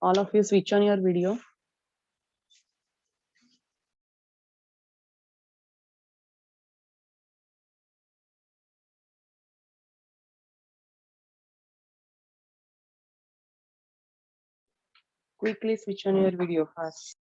All of you switch on your video. Quickly switch on your video first.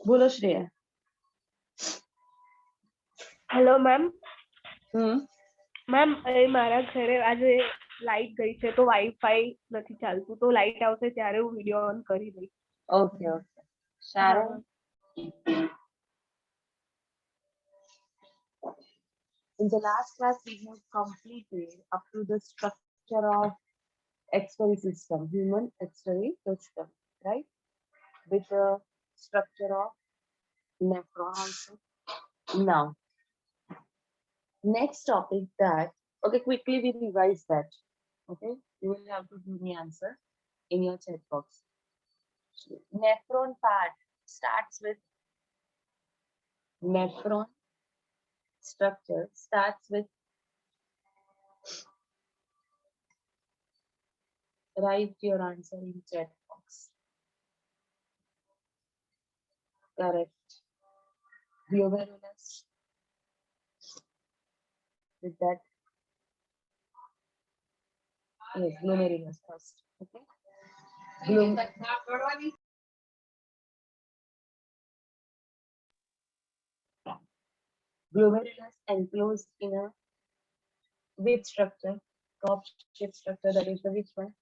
બોલો Shreya. Hello ma'am. Hmm. Ma'am મારા ઘરે આજે light ગઈ છે તો વાઈફાઈ નથી ચાલતું તો લાઈટ આવશે ત્યારે હું વિડિયો ઓન કરી દઈશ. ઓકે ઓકે સારું. In the last class, we have completed up to the structure of X-ray system, human X-ray system, right? With the structure of nephron also. Now, next topic that, okay, quickly we revise that. Okay, you will have to give me answer in your chat box. Nephron part starts with nephron structure starts with, write your answer in chat box. Correct. Glomerulus. With that, yes, glomerulus first. Okay. Glomerulus enclosed in a with structure, top shape structure, that is the which one?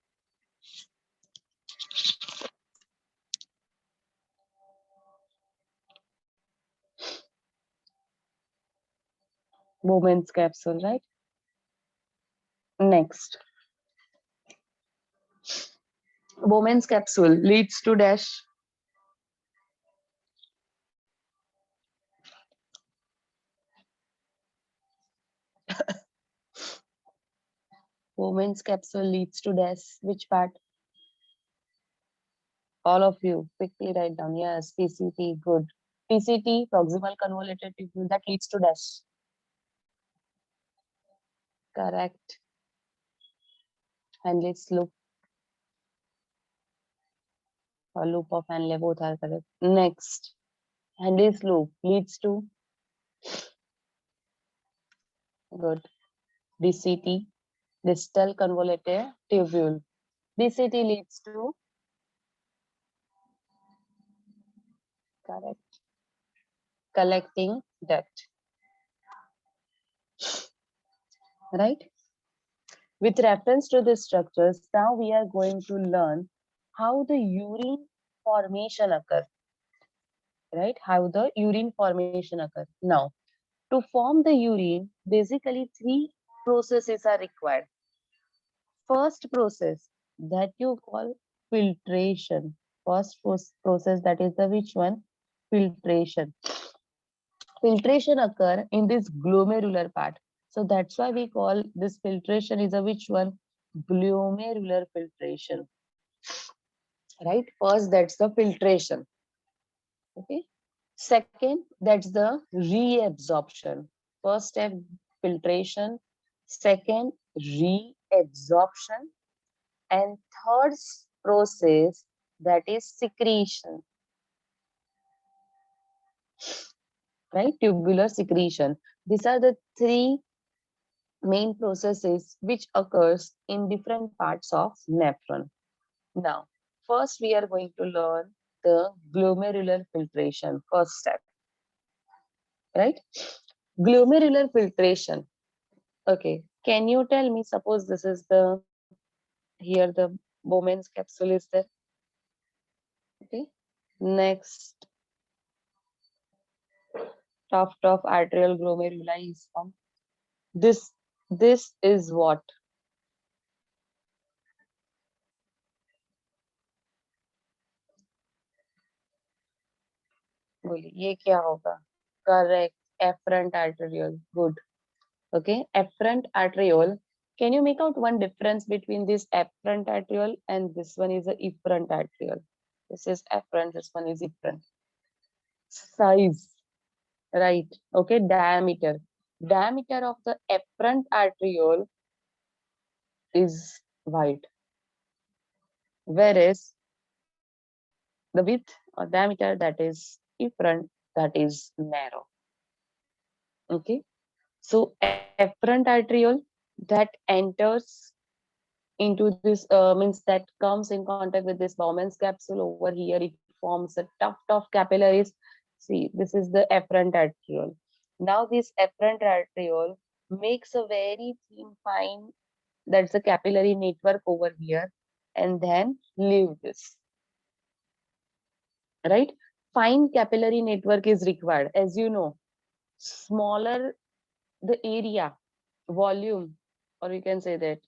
Bowman's capsule, right? Next. Bowman's capsule leads to dash. Bowman's capsule leads to dash. Which part? All of you, quickly write down. Yes, PCT, good. PCT, proximal convoluted tubule, that leads to dash. Correct. Henle's loop. Or loop of Henle, both are correct. Next. Henle's loop leads to, good. DCT, distal convoluted tubule. DCT leads to, correct, collecting duct. Right? With reference to the structures, now we are going to learn how the urine formation occurs. Right? How the urine formation occurs. Now, to form the urine, basically three processes are required. First process that you call filtration. First process, that is the which one? Filtration. Filtration occur in this glomerular part. So that's why we call this filtration is a which one? Glomerular filtration. Right? First, that's the filtration. Okay. Second, that's the reabsorption. First step, filtration. Second, reabsorption. And third process, that is secretion. Right? Tubular secretion. These are the three main processes which occurs in different parts of nephron. Now, first we are going to learn the glomerular filtration, first step, right? Glomerular filtration. Okay, can you tell me, suppose this is the, here the Bowman's capsule is there, okay? Next, tuft of arterial glomeruli is formed. This, this is what? बोलिए, ये क्या होगा? Correct, afferent arteriole. Good. Okay, afferent arteriole. Can you make out one difference between this afferent arteriole and this one is a efferent arteriole? This is afferent, this one is efferent. Size, right? Okay, diameter. Diameter of the afferent arteriole is wide, whereas the width or diameter that is efferent, that is narrow. Okay, so afferent arteriole that enters into this means that comes in contact with this Bowman's capsule over here. It forms a tuft of capillaries. See, this is the afferent arteriole. Now this afferent arteriole makes a very thin fine, that's the capillary network over here, and then leave this, right? Fine capillary network is required. As you know, smaller the area, volume, or you can say that.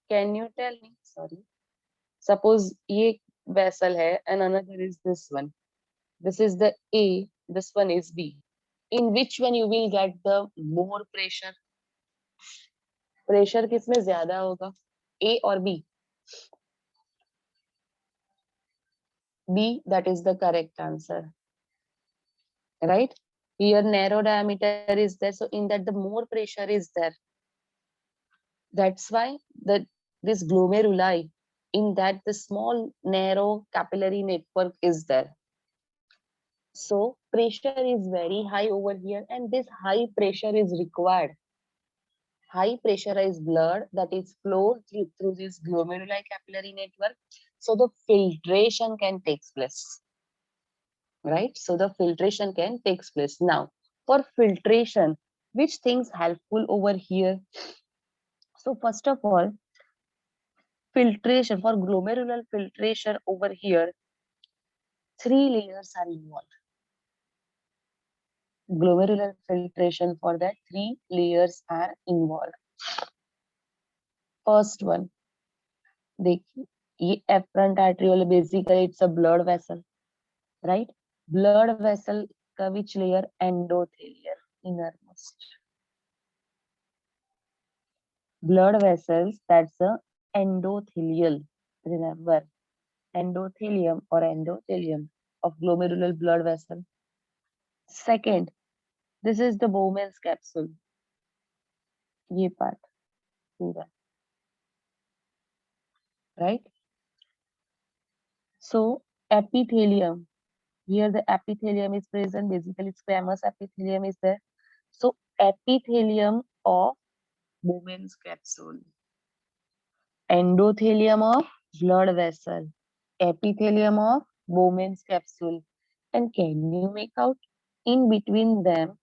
Can you tell me? Sorry. Suppose ये vessel है and another is this one. This is the A, this one is B. In which one you will get the more pressure? Pressure किसमें ज्यादा होगा? A or B? B, that is the correct answer. Right? Here narrow diameter is there, so in that the more pressure is there. That's why the this glomeruli, in that the small narrow capillary network is there. So pressure is very high over here, and this high pressure is required. High pressurized blood that is flowed through this glomerular capillary network, so the filtration can take place, right? So the filtration can take place. Now, for filtration, which things helpful over here? So first of all, filtration, for glomerular filtration over here, three layers are involved. Glomerular filtration, for that three layers are involved. First one, देखिए, ये afferent arteriole basically it's a blood vessel, right? Blood vessel का which layer? Endothelial, innermost. Blood vessels, that's a endothelial. Remember, endothelium or endothelium of glomerular blood vessel. Second, this is the Bowman's capsule. ये part पूरा, right? So epithelium. Here the epithelium is present. Basically, squamous epithelium is there. So epithelium of Bowman's capsule. Endothelium of blood vessel. Epithelium of Bowman's capsule. And can you make out in between them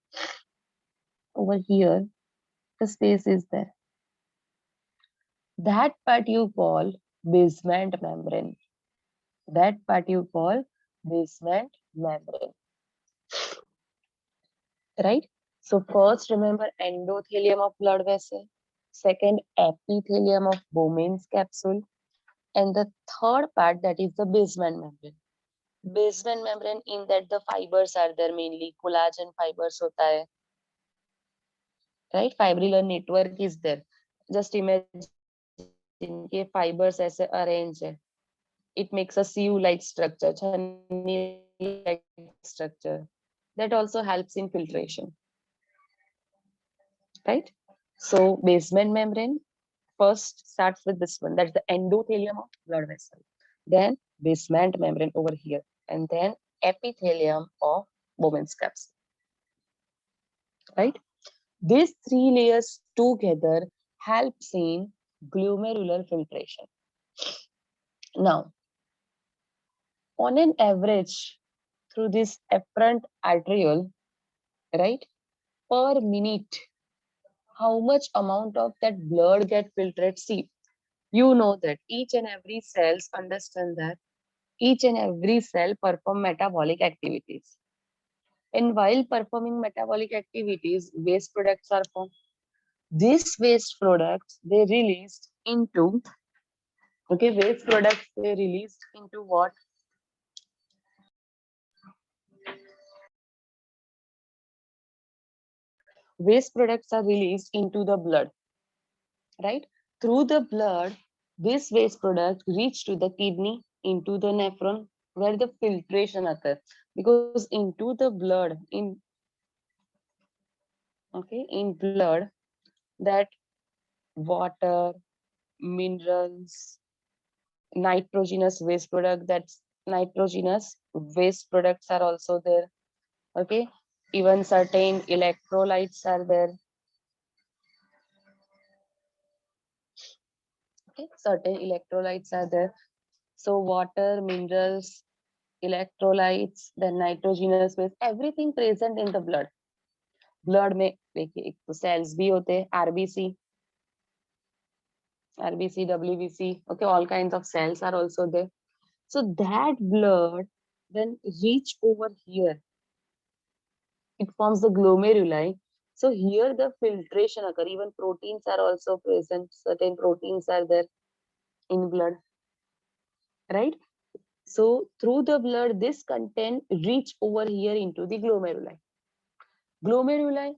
over here the space is there? That part you call basement membrane. That part you call basement membrane. Right? So first remember endothelium of blood vessel, second epithelium of Bowman's capsule, and the third part that is the basement membrane. Basement membrane, in that the fibers are there, mainly collagen fibers hota hai, right? Fibrillar network is there. Just imagine के fibers ऐसे arrange है. It makes a sieve like structure, chhanni like structure. That also helps in filtration. Right? So basement membrane first starts with this one. That's the endothelium of blood vessel. Then basement membrane over here. And then epithelium of Bowman's capsule. Right? These three layers together helps in glomerular filtration. Now, On an average, through this afferent arteriole, right, per minute, how much amount of that blood get filtered? See, you know that each and every cells understand that each and every cell perform metabolic activities. And while performing metabolic activities, waste products are formed. These waste products they released into waste products they released into what? Waste products are released into the blood, right? Through the blood, this waste product reach to the kidney, into the nephron, where the filtration occurs. Because into the blood, in blood, that water, minerals, nitrogenous waste product, that's nitrogenous waste products are also there. Okay, even certain electrolytes are there. Okay, certain electrolytes are there. So water, minerals, electrolytes, then nitrogenous waste, everything present in the blood. Blood में देखिए एक तो sales भी होते हैं, RBC, WBC, okay, all kinds of cells are also there. So that blood then reach over here, it forms the glomeruli. So here the filtration occur, even proteins are also present, certain proteins are there in blood, right? So through the blood this content reach over here into the glomeruli. Glomeruli,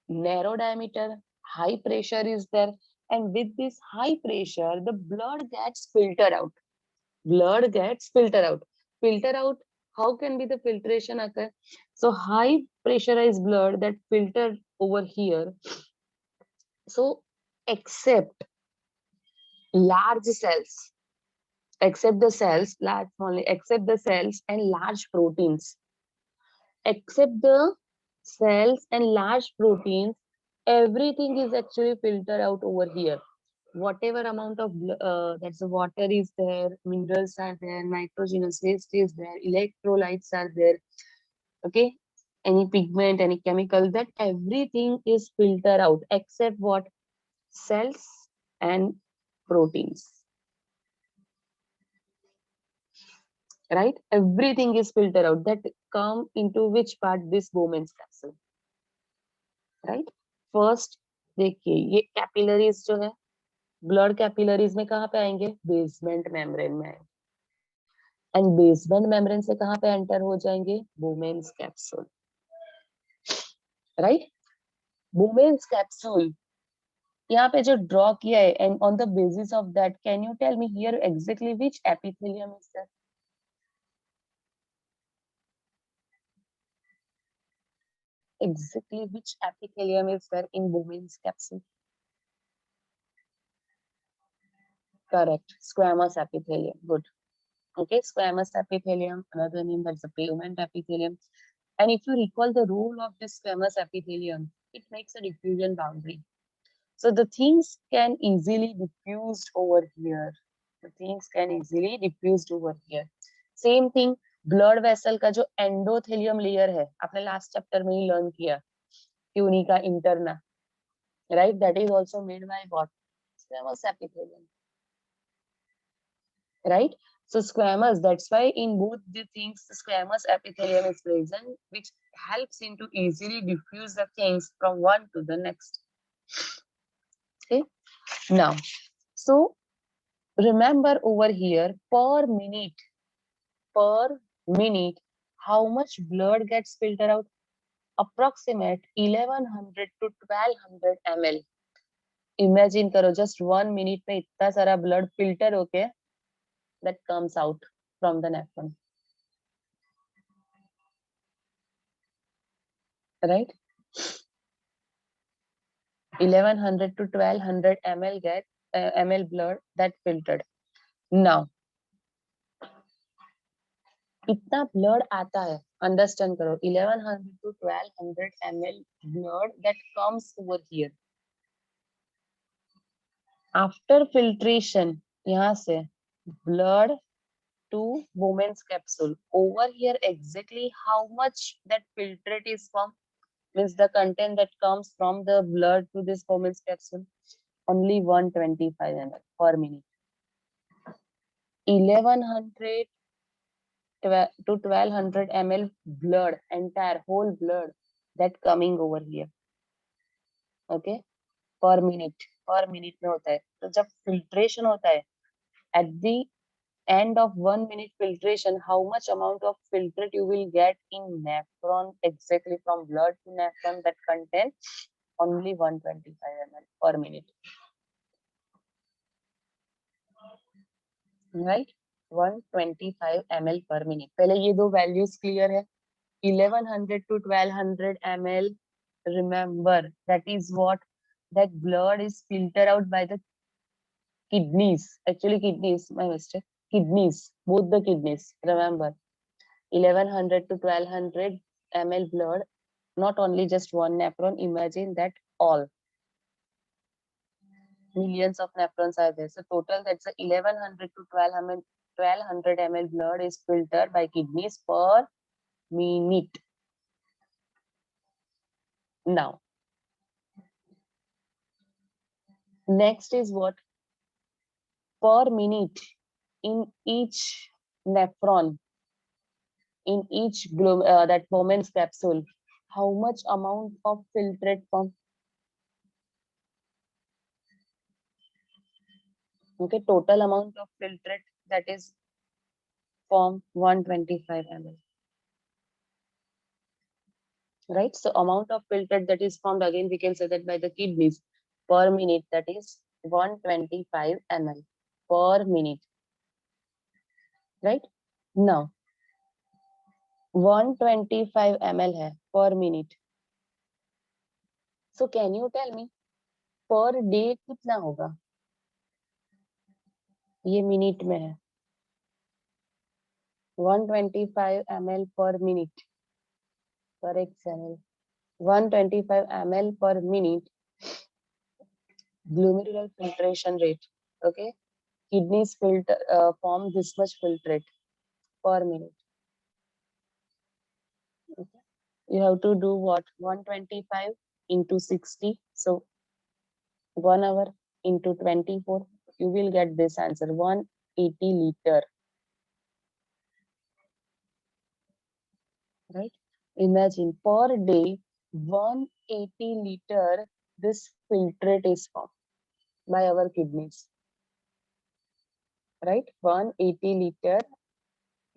narrow diameter, high pressure is there, and with this high pressure the blood gets filtered out. Blood gets filtered out. Filter out, how can be the filtration occur? So high pressurized blood that filter over here, so except large cells, except the cells, large only, except the cells and large proteins, except the cells and large proteins, everything is actually filtered out over here. Whatever amount of that's the water is there, minerals are there, nitrogenous waste is there, electrolytes are there, okay, any pigment, any chemical, that everything is filtered out except what? Cells and proteins, right? Everything is filtered out, that come into which part? This Bowman's capsule, right? First देखिए ये capillaries जो है, blood capillaries में कहाँ पे आएंगे? Basement membrane में आएंगे, एंड बेसमेंट मेम्ब्रेन से कहाँ पे एंटर हो जाएंगे? Bowman's capsule, right? Bowman's capsule यहाँ पे जो ड्रॉ किया है, and on the basis of that can you tell me here exactly which epithelium is that? Exactly which epithelium is there in Bowman's capsule? Correct, squamous epithelium. Good. Okay, squamous epithelium, another name, that's the pavement epithelium. And if you recall the role of this squamous epithelium, it makes a diffusion boundary. So the things can easily diffused over here. The things can easily diffused over here. Same thing, blood vessel का जो endothelium layer है, आपने last chapter में ही learn किया, tunica interna, right? That is also made by what? Squamous epithelium, right? So squamous, that's why in both the things, the squamous epithelium is present, which helps into easily diffuse the things from one to the next. Okay, now, so remember over here, per minute, how much blood gets filtered out? Approximate 1100 to 1200 ml. Imagine करो, just 1 minute में इतना सारा blood filter होके that comes out from the nephron, right? 1100 to 1200 ml ml blood that filtered. Now इतना blood आता है, understand करो, 1100 to 1200 ml blood that comes over here. After filtration, यहाँ से blood to Bowman's capsule. Over here, exactly how much that filtrate is from, means the content that comes from the blood to this Bowman's capsule, only 125 ml per minute. 1100 to 1200 ml blood, entire whole blood that coming over here. Okay, पर minute में होता है. तो जब filtration होता है, at the end of 1 minute filtration, how much amount of filtrate you will get in nephron exactly from blood to nephron that contain only 125 ml per minute. Right? 125 ml per minute. पहले ये दो values clear है. 1100 to 1200 ml. Remember, that is what that blood is filtered out by the kidneys. Actually, kidneys, my mistake. Kidneys, both the kidneys. Remember, 1100 to 1200 ml blood, not only just one nephron. Imagine that all millions of nephrons are there. So total, that's a 1100 to 1200 ml blood is filtered by kidneys per minute. Now, next is what? Per minute in each nephron, in each that Bowman's capsule, how much amount of filtrate from? Okay, total amount of filtrate that is from 125 ml. Right, so amount of filtrate that is formed, again we can say that by the kidneys per minute, that is 125 ml per minute. Right, now 125 ml है per minute. So can you tell me per day कितना होगा? ये minute में है. 125 ml per minute. Correct, channel. 125 ml per minute. Glomerular filtration rate. Okay, kidneys filter form this much filtrate per minute. Okay. You have to do what? 125 into 60. So 1 hour into 24. You will get this answer, 180 liter. Right? Imagine per day, 180 liter this filtrate is formed by our kidneys. Right? 180 liter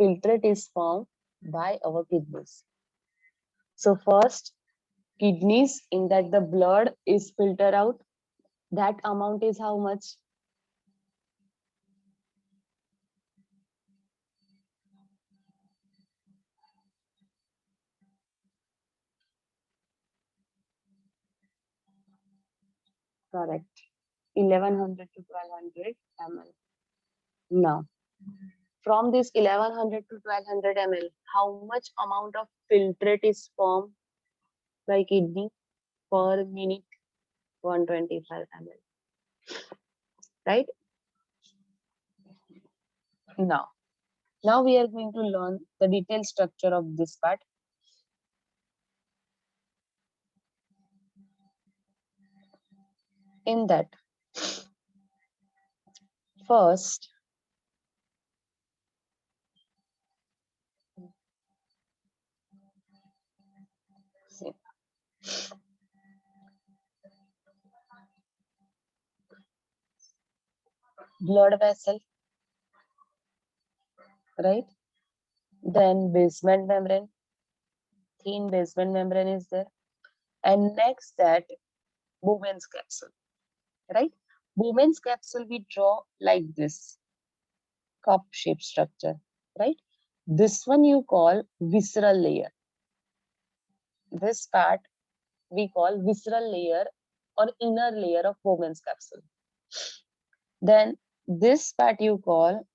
filtrate is formed by our kidneys. So first, kidneys, in that the blood is filtered out. That amount is how much? Correct. 1100 to 1200 ml. Now, from this 1100 to 1200 ml, how much amount of filtrate is formed by kidney per minute? 125 ml. Right? Now we are going to learn the detailed structure of this part. In that, first, see, blood vessel, right? Then basement membrane, thin basement membrane is there. And next that, Bowman's capsule, right? Bowman's capsule we draw like this, cup-shaped structure, right? This one you call visceral layer. This part we call visceral layer or inner layer of Bowman's capsule. Then this part you call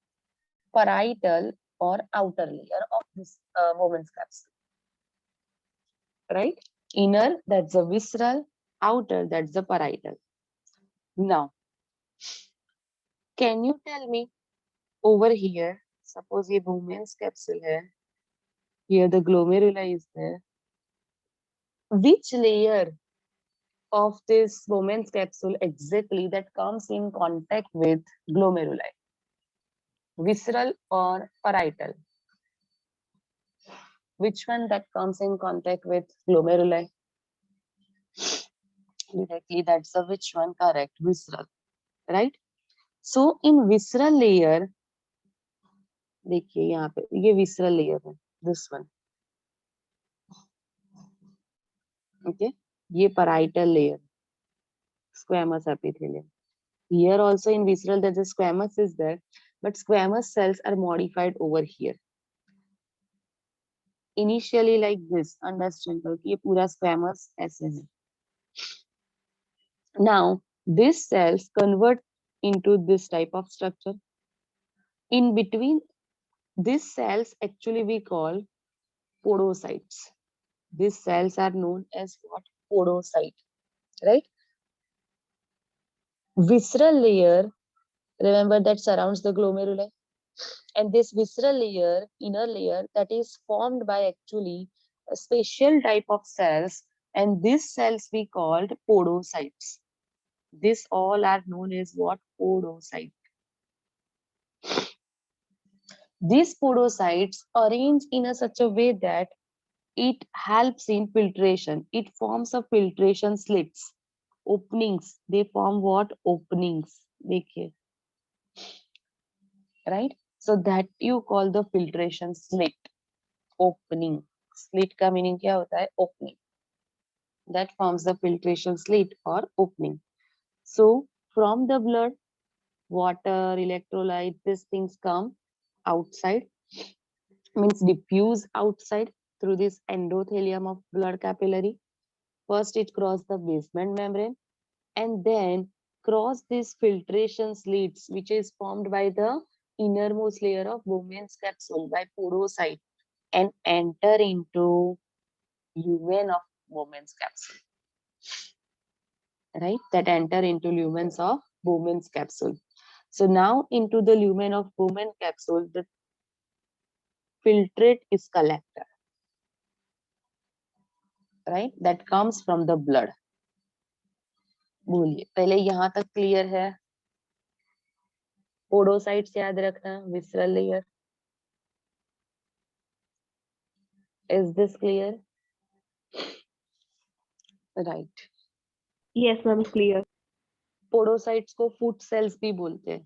parietal or outer layer of this Bowman's capsule, right? Inner, that's the visceral, outer, that's the parietal. Now, can you tell me over here, Suppose ये Bowman's capsule है. Here the glomeruli is there. Which layer of this Bowman's capsule exactly that comes in contact with glomeruli? Visceral or parietal? Which one that comes in contact with glomeruli? Directly, that's the which one? Correct, visceral, right? So in visceral layer, देखिए यहाँ पे ये visceral layer है, this one, okay? ये parietal layer, squamous epithelium. Here also in visceral, there's a squamous is there, but squamous cells are modified over here. Initially like this, understand कि ये पूरा squamous ऐसे है. Now these cells convert into this type of structure. In between these cells, actually we call podocytes. These cells are known as what? Podocyte, right? Visceral layer, remember that surrounds the glomeruli. And this visceral layer, inner layer, that is formed by actually a special type of cells. And these cells we called podocytes. These all are known as what? Podocyte. These podocytes arrange in a such a way that it helps in filtration. It forms a filtration slits, openings. They form what? Openings. देखिए, right? So that you call the filtration slit, opening. Slit का meaning क्या होता है? Opening. That forms the filtration slit or opening. So from the blood, water, electrolyte, these things come outside, means diffuse outside through this endothelium of blood capillary. First, it crosses the basement membrane and then cross this filtration slits, which is formed by the innermost layer of Bowman's capsule by podocyte and enter into lumen of Bowman's capsule. Right? That enter into lumens of Bowman's capsule. So now into the lumen of Bowman capsule, the filtrate is collected. Right? That comes from the blood. बोलिए पहले यहाँ तक clear है? Podocytes याद रखना, visceral layer. Is this clear? Right. Yes, ma'am, clear. Podocytes को foot cells भी बोलते हैं.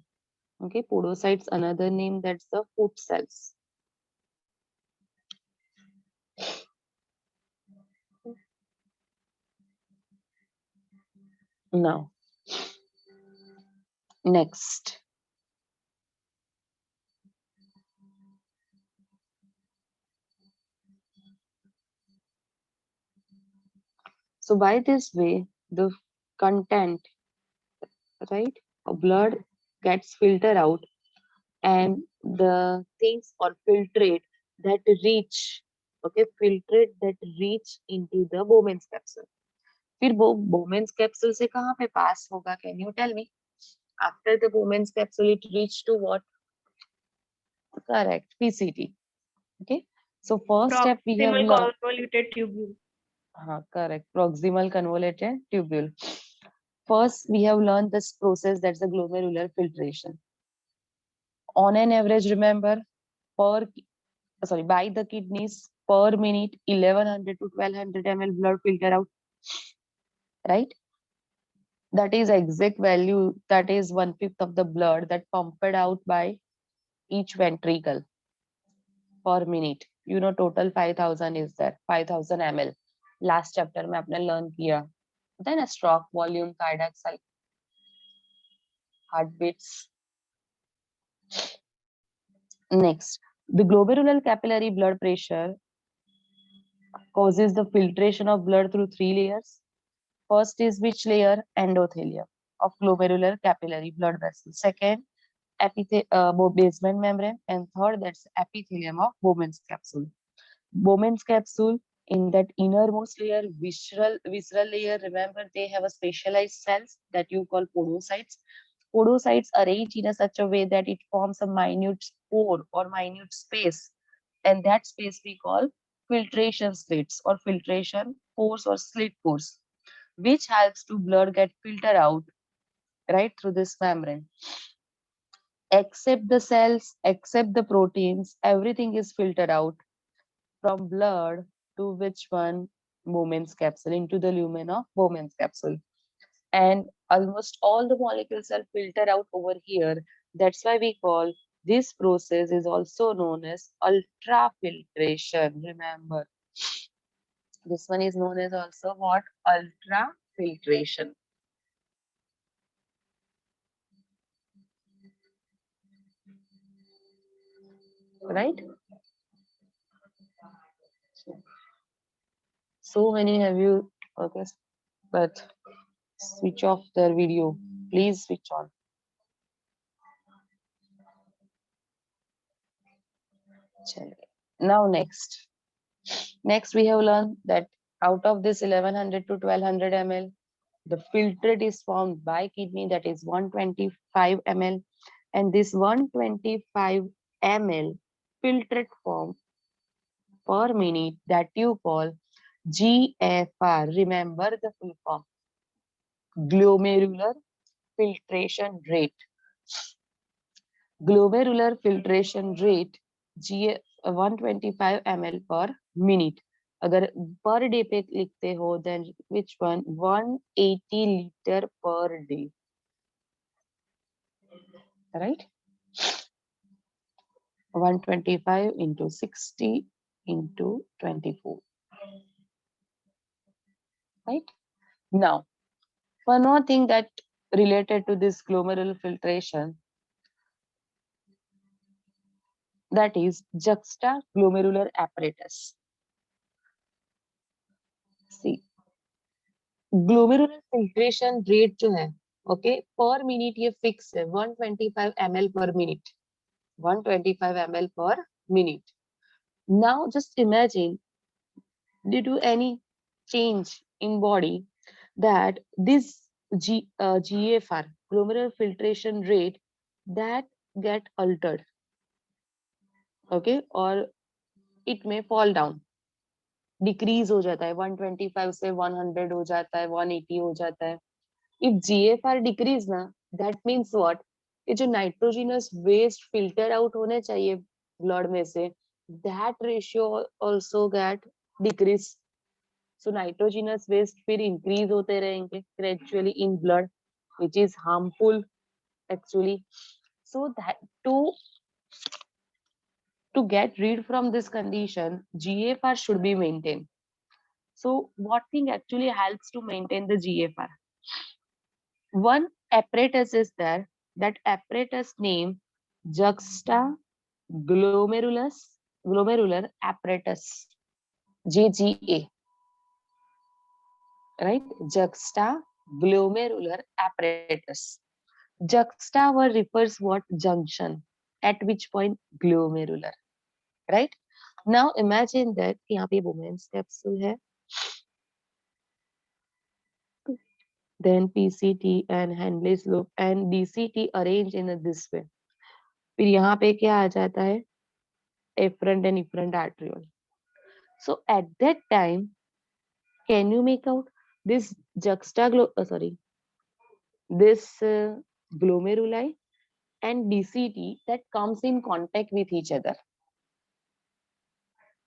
Okay, podocytes another name, that's the foot cells. Now, next. So by this way, the content, right, of blood gets filtered out and the things or filtrate that reach, okay, filtrate that reach into the Bowman's capsule. फिर वो Bowman's capsule से कहाँ पे pass होगा? Can you tell me? After the Bowman's capsule, it reached to what? Correct, PCT. Okay. So first step we have Proximal learned. convoluted tubule. Correct. Proximal convoluted tubule. First, we have learned this process, that's the glomerular filtration. On an average, remember, by the kidneys per minute, 1100 to 1200 ml blood filter out. Right? That is exact value. That is 1/5 of the blood that pumped out by each ventricle per minute. You know, total 5000 is there. 5000 ml. Last chapter में आपने learn किया. Then a stroke volume, cardiac cycle, heartbeats. Next, the glomerular capillary blood pressure causes the filtration of blood through 3 layers. First is which layer? Endothelium of glomerular capillary blood vessel. Second, basement membrane, and third, that's epithelium of Bowman's capsule. Bowman's capsule, in that innermost layer, visceral layer, remember they have a specialized cells that you call podocytes. Podocytes arrange in a such a way that it forms a minute pore or minute space, and that space we call filtration slits or filtration pores or slit pores, which helps to blood get filtered out right through this membrane. Except the cells, except the proteins, everything is filtered out from blood to which one? Bowman's capsule, into the lumen of Bowman's capsule. And almost all the molecules are filtered out over here. That's why we call this process is also known as ultrafiltration. Remember, this one is known as also what? Ultrafiltration. Right? So many have you, okay, but switch off their video. Please switch on. Now next. Next we have learned that out of this 1100 to 1200 ml, the filtrate is formed by kidney, that is 125 ml, and this 125 ml filtrate form per minute that you call GFR. Remember the full form, glomerular filtration rate. Glomerular filtration rate G 125 ml per minute. अगर per day पे लिखते हो then which one? 180 liter per day, right? 125 into 60 into 24, right? Now, one more thing that related to this glomerular filtration, that is juxtaglomerular apparatus. See, glomerular filtration rate जो है okay पर minute ये fix है 125 ml पर minute 125 ml पर minute. Now just imagine due to any change in body that this GFR glomerular filtration rate that get altered, okay, or it may fall down, decrease हो जाता है 125 से 100 हो जाता है 180 हो जाता है. If GFR decrease ना, that means what? ये जो नाइट्रोजिनस वेस्ट फिल्टर आउट होने चाहिए ब्लड में से, that ratio also get decrease. So nitrogenous waste फिर increase होते रहेंगे gradually in blood, which is harmful actually. So that to get rid from this condition, GFR should be maintained. So what thing actually helps to maintain the GFR? One apparatus is there. That apparatus name Glomerular apparatus, JGA, right? Juxtaglomerular apparatus. Juxta word refers what? Junction. At which point? Glomerular, right? Now imagine that यहाँ पे Bowman's capsule है, then PCT and Henle's loop and DCT arranged in this way. फिर यहाँ पे क्या आ जाता है? Efferent and efferent arteriole. So at that time, can you make out this glomeruli and DCT that comes in contact with each other,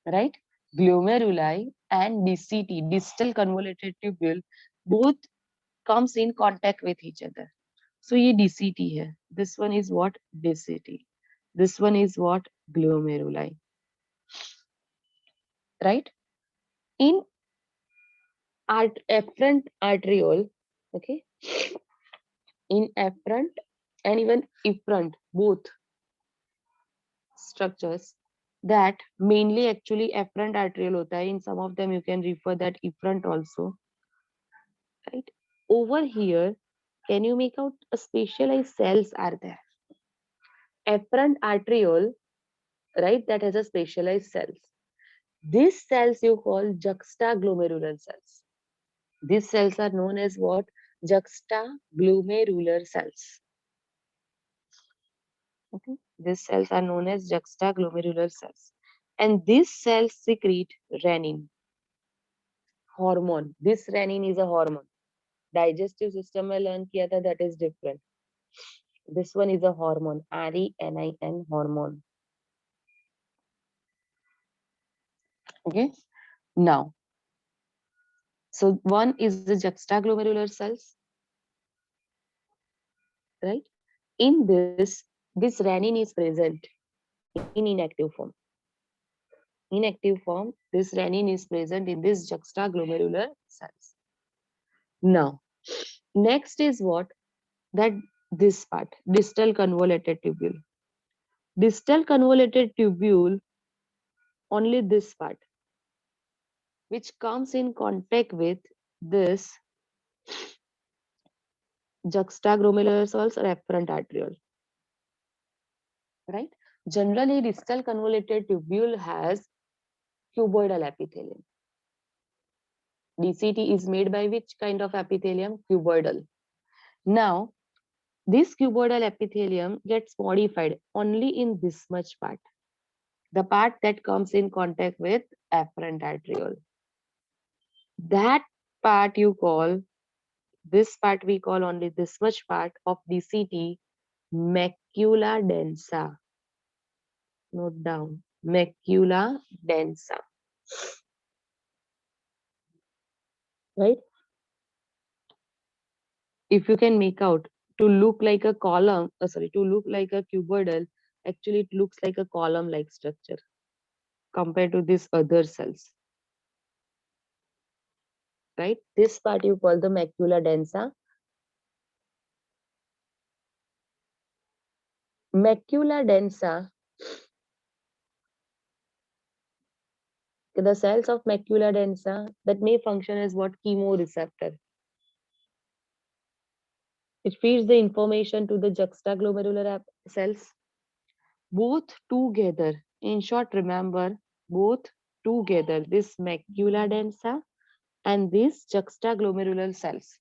right? Glomeruli and DCT, distal convoluted tubule, both comes in contact with each other. So ये DCT है. This one is what? DCT. This one is what? Glomeruli, right? In efferent arteriole, okay? In efferent and even efferent, both structures that mainly actually efferent arteriole hota hai. In some of them you can refer that efferent also, right? Over here, can you make out a specialized cells are there? Efferent arteriole, right? That has a specialized cells. These cells you call juxtaglomerular cells. These cells are known as what? Juxtaglomerular cells. Okay. These cells are known as juxtaglomerular cells. And these cells secrete renin, hormone. This renin is a hormone. Digestive system में learn किया था, that is different. This one is a hormone, renin hormone. Okay. Now, so one is the juxtaglomerular cells, right? In this renin is present in inactive form. Inactive form, this renin is present in this juxtaglomerular cells. Now, next is what? That this part, distal convoluted tubule. Distal convoluted tubule, only this part, which comes in contact with this juxtaglomerular cells or afferent arteriole, right? Generally, distal convoluted tubule has cuboidal epithelium. DCT is made by which kind of epithelium? Cuboidal. Now, this cuboidal epithelium gets modified only in this much part, the part that comes in contact with afferent arteriole. That part you call, this part we call only this much part of DCT, Mecula Densa. Note down, Mecula Densa. Right? If you can make out, to look like a column, to look like a cuboidal, actually it looks like a column-like structure compared to these other cells. Right? This part you call the Mecula Densa. Mecula Densa, the cells of Mecula Densa that may function as what? Chemoreceptor. It feeds the information to the juxtaglomerular cells. Both together, in short, remember, both together, this Mecula Densa and these juxtaglomerular cells,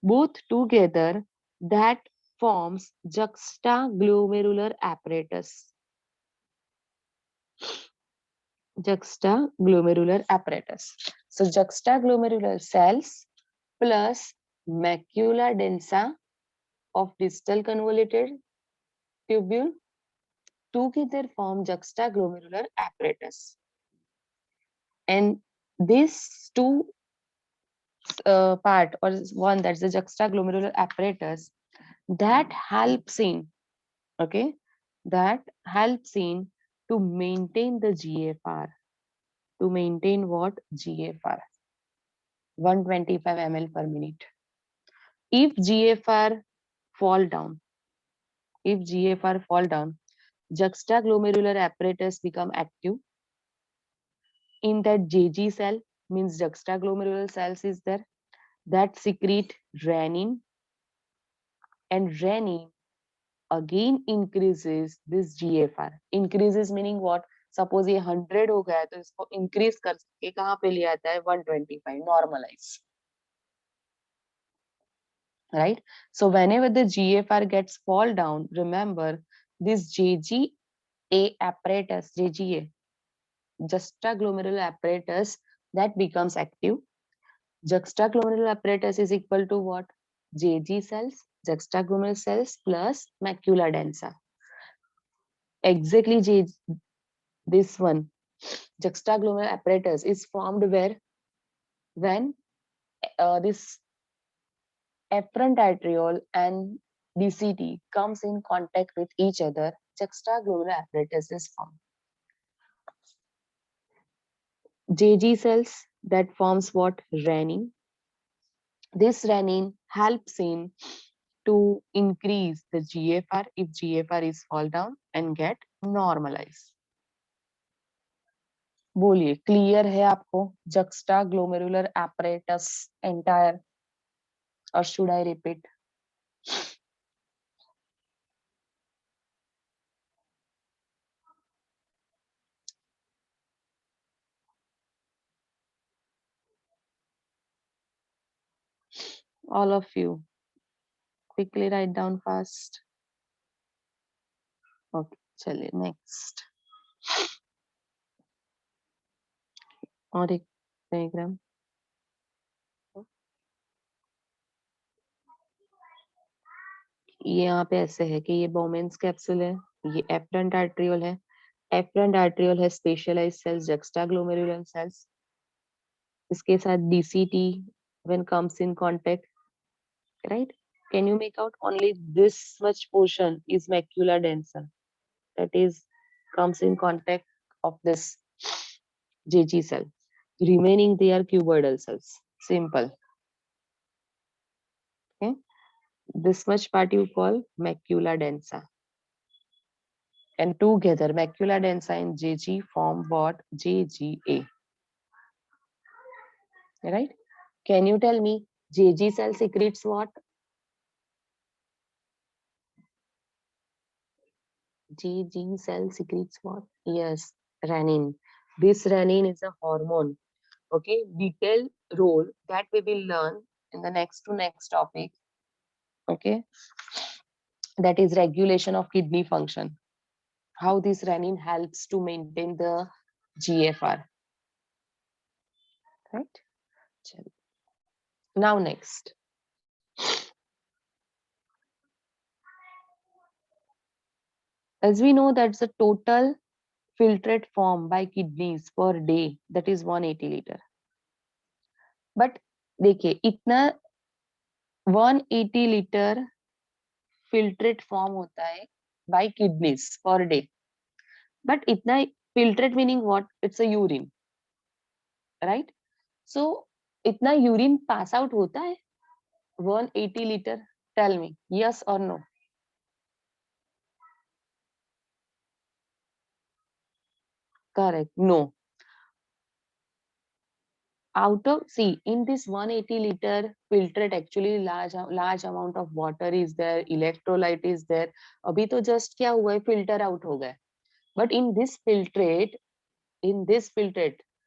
both together, that forms juxtaglomerular apparatus. Juxtaglomerular apparatus. So juxtaglomerular cells plus macula densa of distal convoluted tubule together form juxtaglomerular apparatus. And these two part, or one, that's the juxtaglomerular apparatus, that helps in, okay, that helps in to maintain the GFR. To maintain what? GFR. 125 ml per minute. If GFR fall down, if GFR fall down, juxtaglomerular apparatus become active. In that JG cell, means juxtaglomerular cells is there, that secrete renin, and renin again increases this GFR. Increases meaning what? Suppose ये 100 हो गया तो इसको increase कर के कहाँ पे ले आता है? 125, normalize. Right? So whenever the GFR gets fall down, remember this JGA apparatus, JGA, juxtaglomerular apparatus, that becomes active. Juxtaglomerular apparatus is equal to what? JG cells, juxtaglomerular cells plus macula densa. Exactly this one, juxtaglomerular apparatus is formed where? When this afferent arteriole and DCT comes in contact with each other, juxtaglomerular apparatus is formed. JG cells, that forms what? Renin. This renin helps in to increase the GFR if GFR is fall down and get normalized. बोलिए, clear है आपको juxtaglomerular apparatus entire, or should I repeat? All of you, quickly write down fast. Okay चलिए next और एक diagram. ये यहाँ पे ऐसे है कि ये बोमेन्स कैप्सूल है, ये एफरेंट आर्ट्रियोल है। एफरेंट आर्ट्रियोल है स्पेशलाइज्ड सेल्स जक्स्टाग्लोमेरुलर सेल्स। इसके साथ DCT when comes in contact, right? Can you make out only this much portion is macula densa, that is comes in contact of this JG cell. Remaining they are cuboidal cells. Simple. Okay. This much part you call macula densa. And together macula densa and JG form what? JGA. Right? Can you tell me JG cell secretes what? JG cell secretes what? Yes, renin. This renin is a hormone. Okay, detailed role that we will learn in the next to next topic. Okay, that is regulation of kidney function. How this renin helps to maintain the GFR. Right. Now next. As we know that's the total filtrate formed by kidneys per day, that is 180 liter. But देखिए इतना 180 liter filtrate form होता है by kidneys per day. But itna filtrate meaning what? It's a urine, right? So itna urine pass out hota hai 180 liter? Tell me, yes or no? Correct. No. Out of, see, in this 180 liter filtrate actually large amount of water is there, electrolyte is there. Abhi to just kya hua hai, filter out ho gaya. But in this filtrate,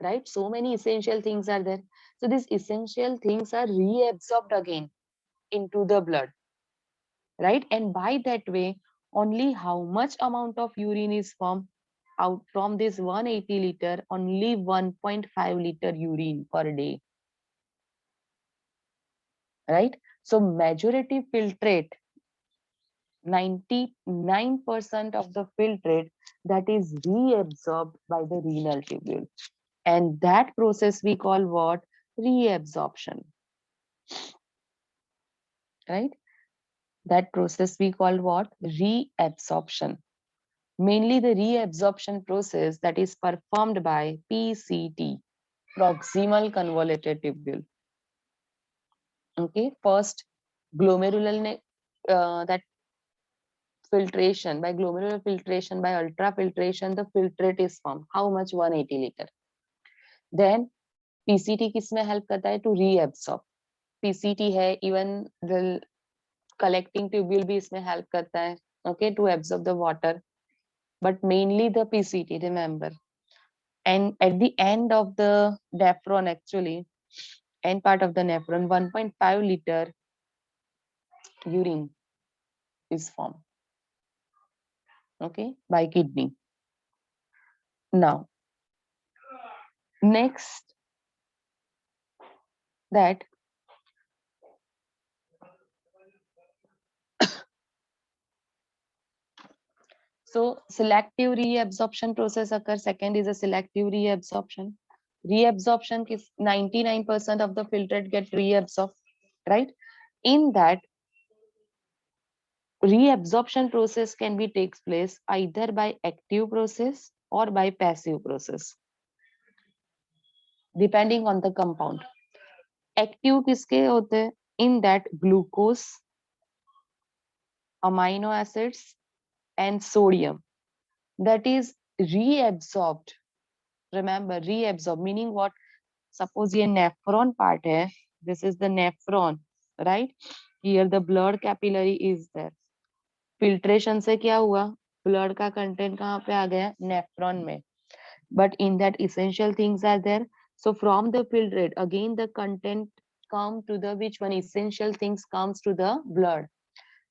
right, so many essential things are there. So these essential things are reabsorbed again into the blood, right? And by that way only how much amount of urine is formed out from this 180 liter? Only 1.5 liter urine per day, right? So majority filtrate, 99% of the filtrate, that is reabsorbed by the renal tubule, and that process we call what? Reabsorption, right? That process we call what? Reabsorption. Mainly the reabsorption process that is performed by PCT, proximal convoluted tubule. Okay, first glomerular that filtration, by glomerular filtration, by ultrafiltration, the filtrate is formed. How much? 180 liter. Then PCT किसमें help करता है? To reabsorb. PCT है, even the collecting tubule भी इसमें help करता है. Okay, to absorb the water. But mainly the PCT, remember. And at the end of the nephron, actually, end part of the nephron, 1.5 liter urine is formed, okay, by kidney. Now, next, that so selective reabsorption process occurs. Second is a selective reabsorption. Reabsorption is 99% of the filtrate get reabsorbed, right? In that reabsorption process can be takes place either by active process or by passive process, depending on the compound. Active किसके होते हैं? In that glucose, amino acids and sodium, that is reabsorbed. Remember, reabsorb meaning what? Suppose ये nephron part है, this is the nephron, right? Here the blood capillary is there. Filtration से क्या हुआ? Blood का content कहाँ पे आ गया? Nephron में. But in that essential things are there. So from the filtrate, again the content come to the which one? Essential things comes to the blood.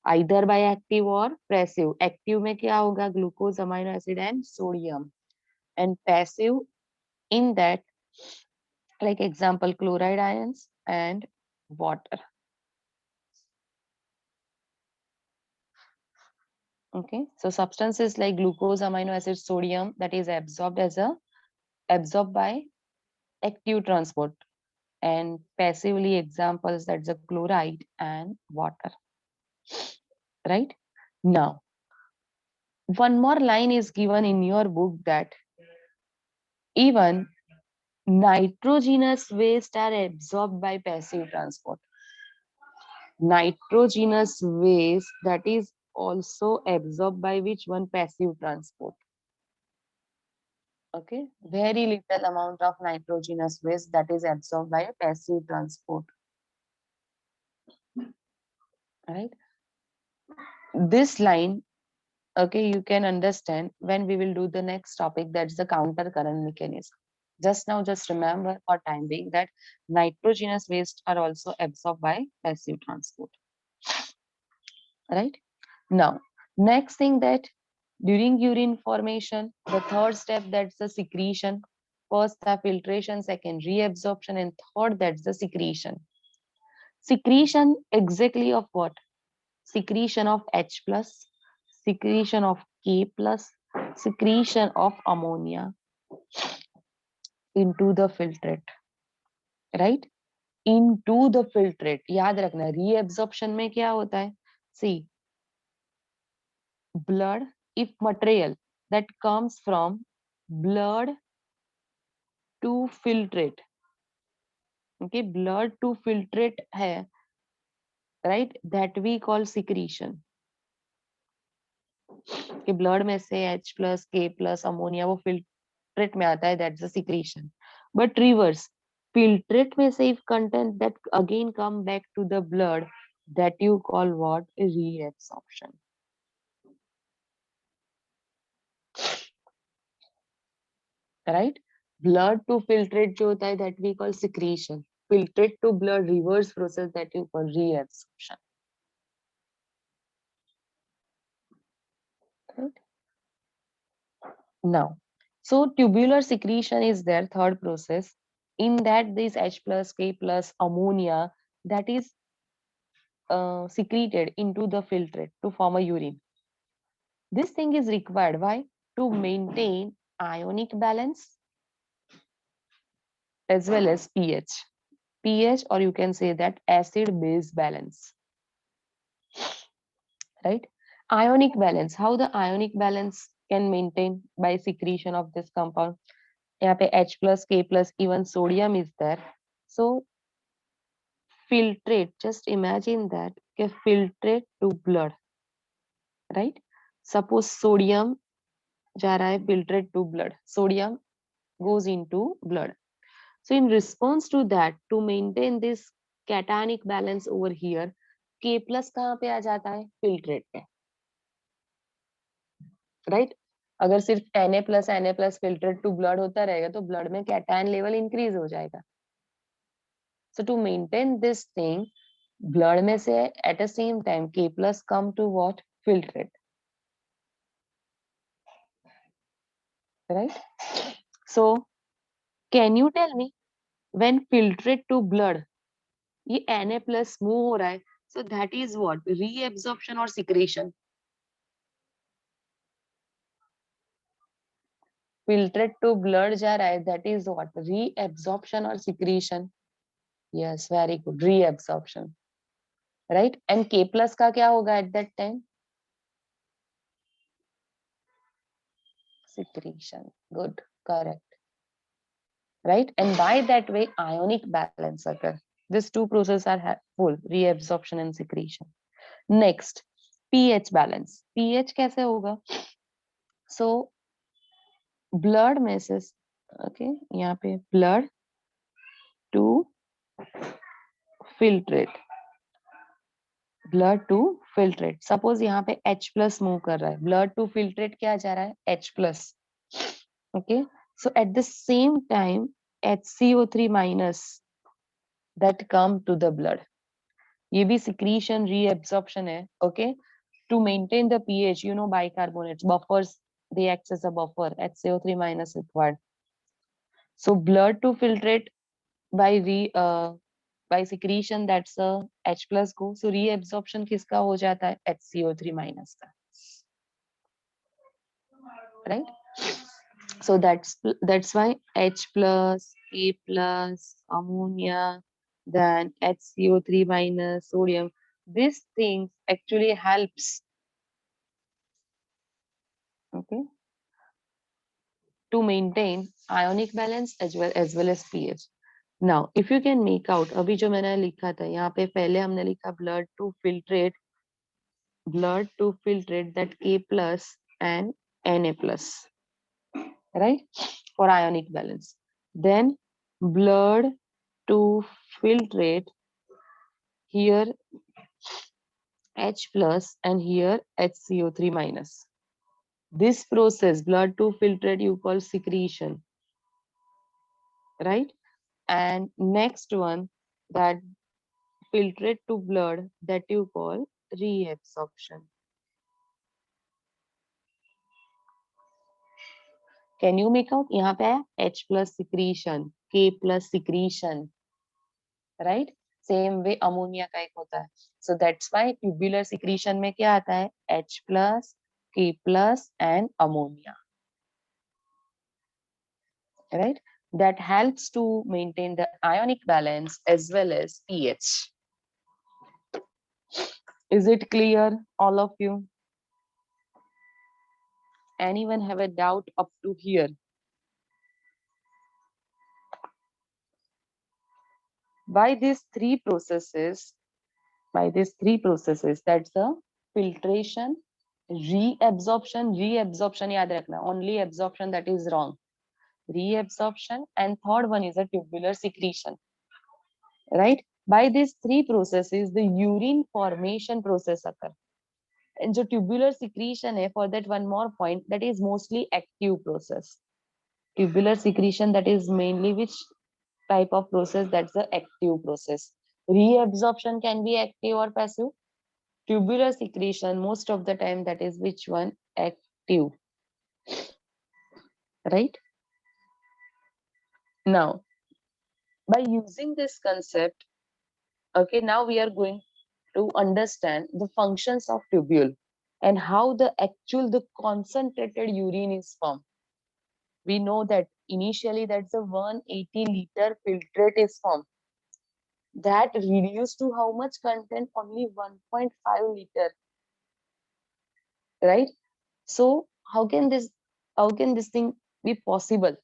either by active or passive. Active में क्या होगा? Glucose, amino acid and sodium. And passive in that, like example, chloride ions and water. Okay, so substances like glucose, amino acid, sodium, that is absorbed by active transport, and passively examples, that's the chloride and water. Right now, one more line is given in your book that even nitrogenous waste are absorbed by passive transport. Nitrogenous waste that is also absorbed by which one? Passive transport. Okay, very little amount of nitrogenous waste that is absorbed by a passive transport. Right, this line, okay, you can understand when we will do the next topic, that's the counter current mechanism. Just now, just remember for time being that nitrogenous waste are also absorbed by passive transport. Right now, next thing, that during urine formation, the third step, that's the secretion. First the filtration, second reabsorption, and third, that's the secretion. Secretion exactly of what? Secretion of H plus, secretion of K plus, secretion of ammonia into the filtrate. Right, into the filtrate. याद रखना, reabsorption में क्या होता है? See, blood, if material that comes from blood to filtrate, okay, blood to filtrate है, right, that we call secretion. कि blood में से H plus K plus ammonia वो filtrate में आता है, that's the secretion. But reverse, filtrate में से if content that again come back to the blood, that you call what? Reabsorption. Right, blood to filtrate जो होता है, that we call secretion. Filtrate to blood, reverse process, that you call reabsorption. Right? Now, so tubular secretion is their third process. In that, this H plus K plus ammonia that is secreted into the filtrate to form a urine. This thing is required. Why? To maintain ionic balance as well as pH, or you can say that acid base balance. Right, ionic balance. How the ionic balance can maintain? By secretion of this compound. यहाँ पे H plus K plus even sodium is there. So filtrate, just imagine that के filtrate to blood. Right, suppose sodium जा रहा है filtrate to blood, sodium goes into blood. So in response to that, to maintain this cationic balance over here, K plus कहाँ पे आ जाता है? filtrate पे. Right, अगर सिर्फ Na+ फिल्टरेट टू ब्लड होता रहेगा तो ब्लड में कैटायन लेवल इंक्रीज हो जाएगा. So to maintain this thing, blood में से at the same time K+ come to what? Filtrate. Right, so can you tell me when filtrate to blood ये Na+ move हो रहा है, so that is what? Reabsorption और secretion. Filtrate to blood जा रहा है, दैट इज व्हाट? रीएब्जॉर्प्शन और secretion. Yes, very good, reabsorption. Right, and K+ का क्या होगा at that time? Secretion. Good, correct. Right, and by that way ionic balance occur. These two processes are full, reabsorption and secretion. Next, pH balance. pH कैसे होगा? So blood में से, okay, यहाँ पे blood to filtrate, blood to filtrate. Suppose यहाँ पे H+ move कर रहा है, blood to filtrate क्या जा रहा है? H+. Okay, so at the same time HCO3- that come to the blood. ये भी secretion reabsorption है. Okay, to maintain the pH, bicarbonates buffers, they act as a buffer. HCO3 minus required. So blood to filtrate by secretion, that's a H plus go. So reabsorption किसका हो जाता है? HCO3 minus का, right? So that's why H plus, A plus, ammonia, then HCO3 minus, sodium. These things actually helps, okay, to maintain ionic balance as well as pH. Now, if you can make out, अभी जो मैंने लिखा था यहाँ पे पहले हमने लिखा blood to filtrate that K plus and Na plus, right? For ionic balance. Then blood to filtrate here H plus and here HCO3 minus. This process, blood to filtrate, you call secretion, right? And next one, that filtrate to blood, that you call reabsorption. Can you make out? यहाँ पे है H plus secretion, K plus secretion, right? Same way ammonia का एक होता है. So that's why tubular secretion में क्या आता है? H plus, K plus and ammonia, right? That helps to maintain the ionic balance as well as pH. Is it clear, all of you? Anyone have a doubt up to here? By these three processes, that's the filtration, reabsorption याद रखना, only absorption that is wrong. Reabsorption, and third one is a tubular secretion, right? By these three processes, the urine formation process occur. And the tubular secretion है, for that one more point, that is mostly active process. Tubular secretion, that is mainly which type of process? That's the active process. Reabsorption can be active or passive. Tubular secretion, most of the time, that is which one? Active, right? Now, by using this concept, okay, now we are going to understand the functions of tubule and how the concentrated urine is formed. We know that initially that's a 180-liter filtrate is formed. That reduced to how much content? Only 1.5 liter, right? So how can this thing be possible?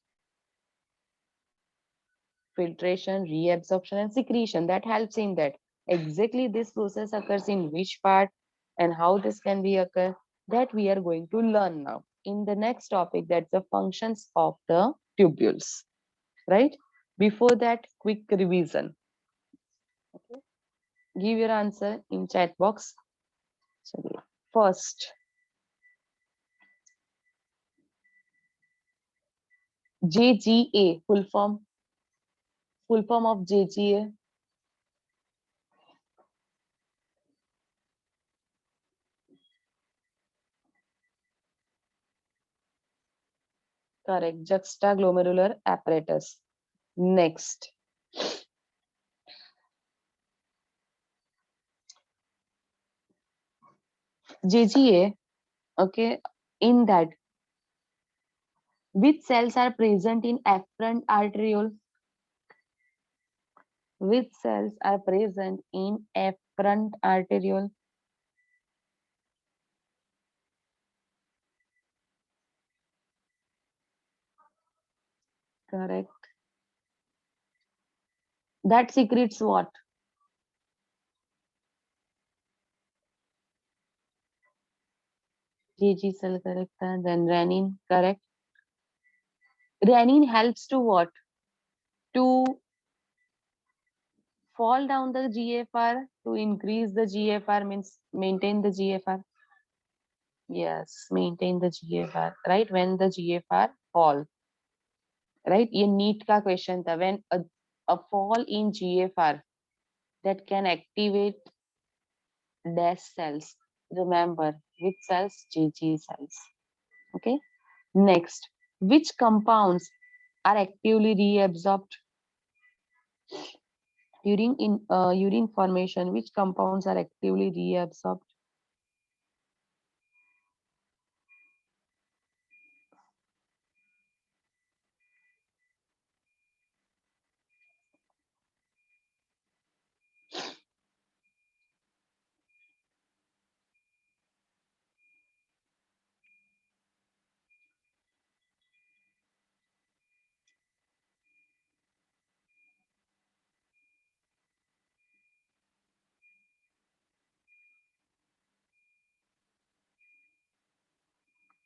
Filtration, reabsorption, and secretion, that helps in that. Exactly this process occurs in which part and how this can be occur, that we are going to learn now in the next topic, that's the functions of the tubules, right? Before that, quick revision. Okay. Give your answer in chat box. First, JGA, full form of JGA. Correct, juxtaglomerular apparatus. Next, JGA, okay, in that, which cells are present in afferent arteriole? Which cells are present in afferent arteriole? Correct. That secretes what? GG cell, correct. Then renin, correct. Renin helps to what? To fall down the GFR, to increase the GFR, means maintain the GFR. Yes, maintain the GFR, right? When the GFR fall, right? ये NEET का question था, when a fall in GFR that can activate dash cells. Remember, which cells? GG cells. Okay. Next, which compounds are actively reabsorbed during urine formation? Which compounds are actively reabsorbed?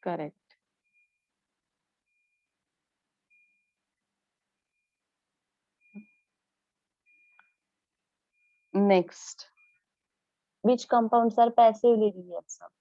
Correct. Next, which compounds are passively reabsorbed?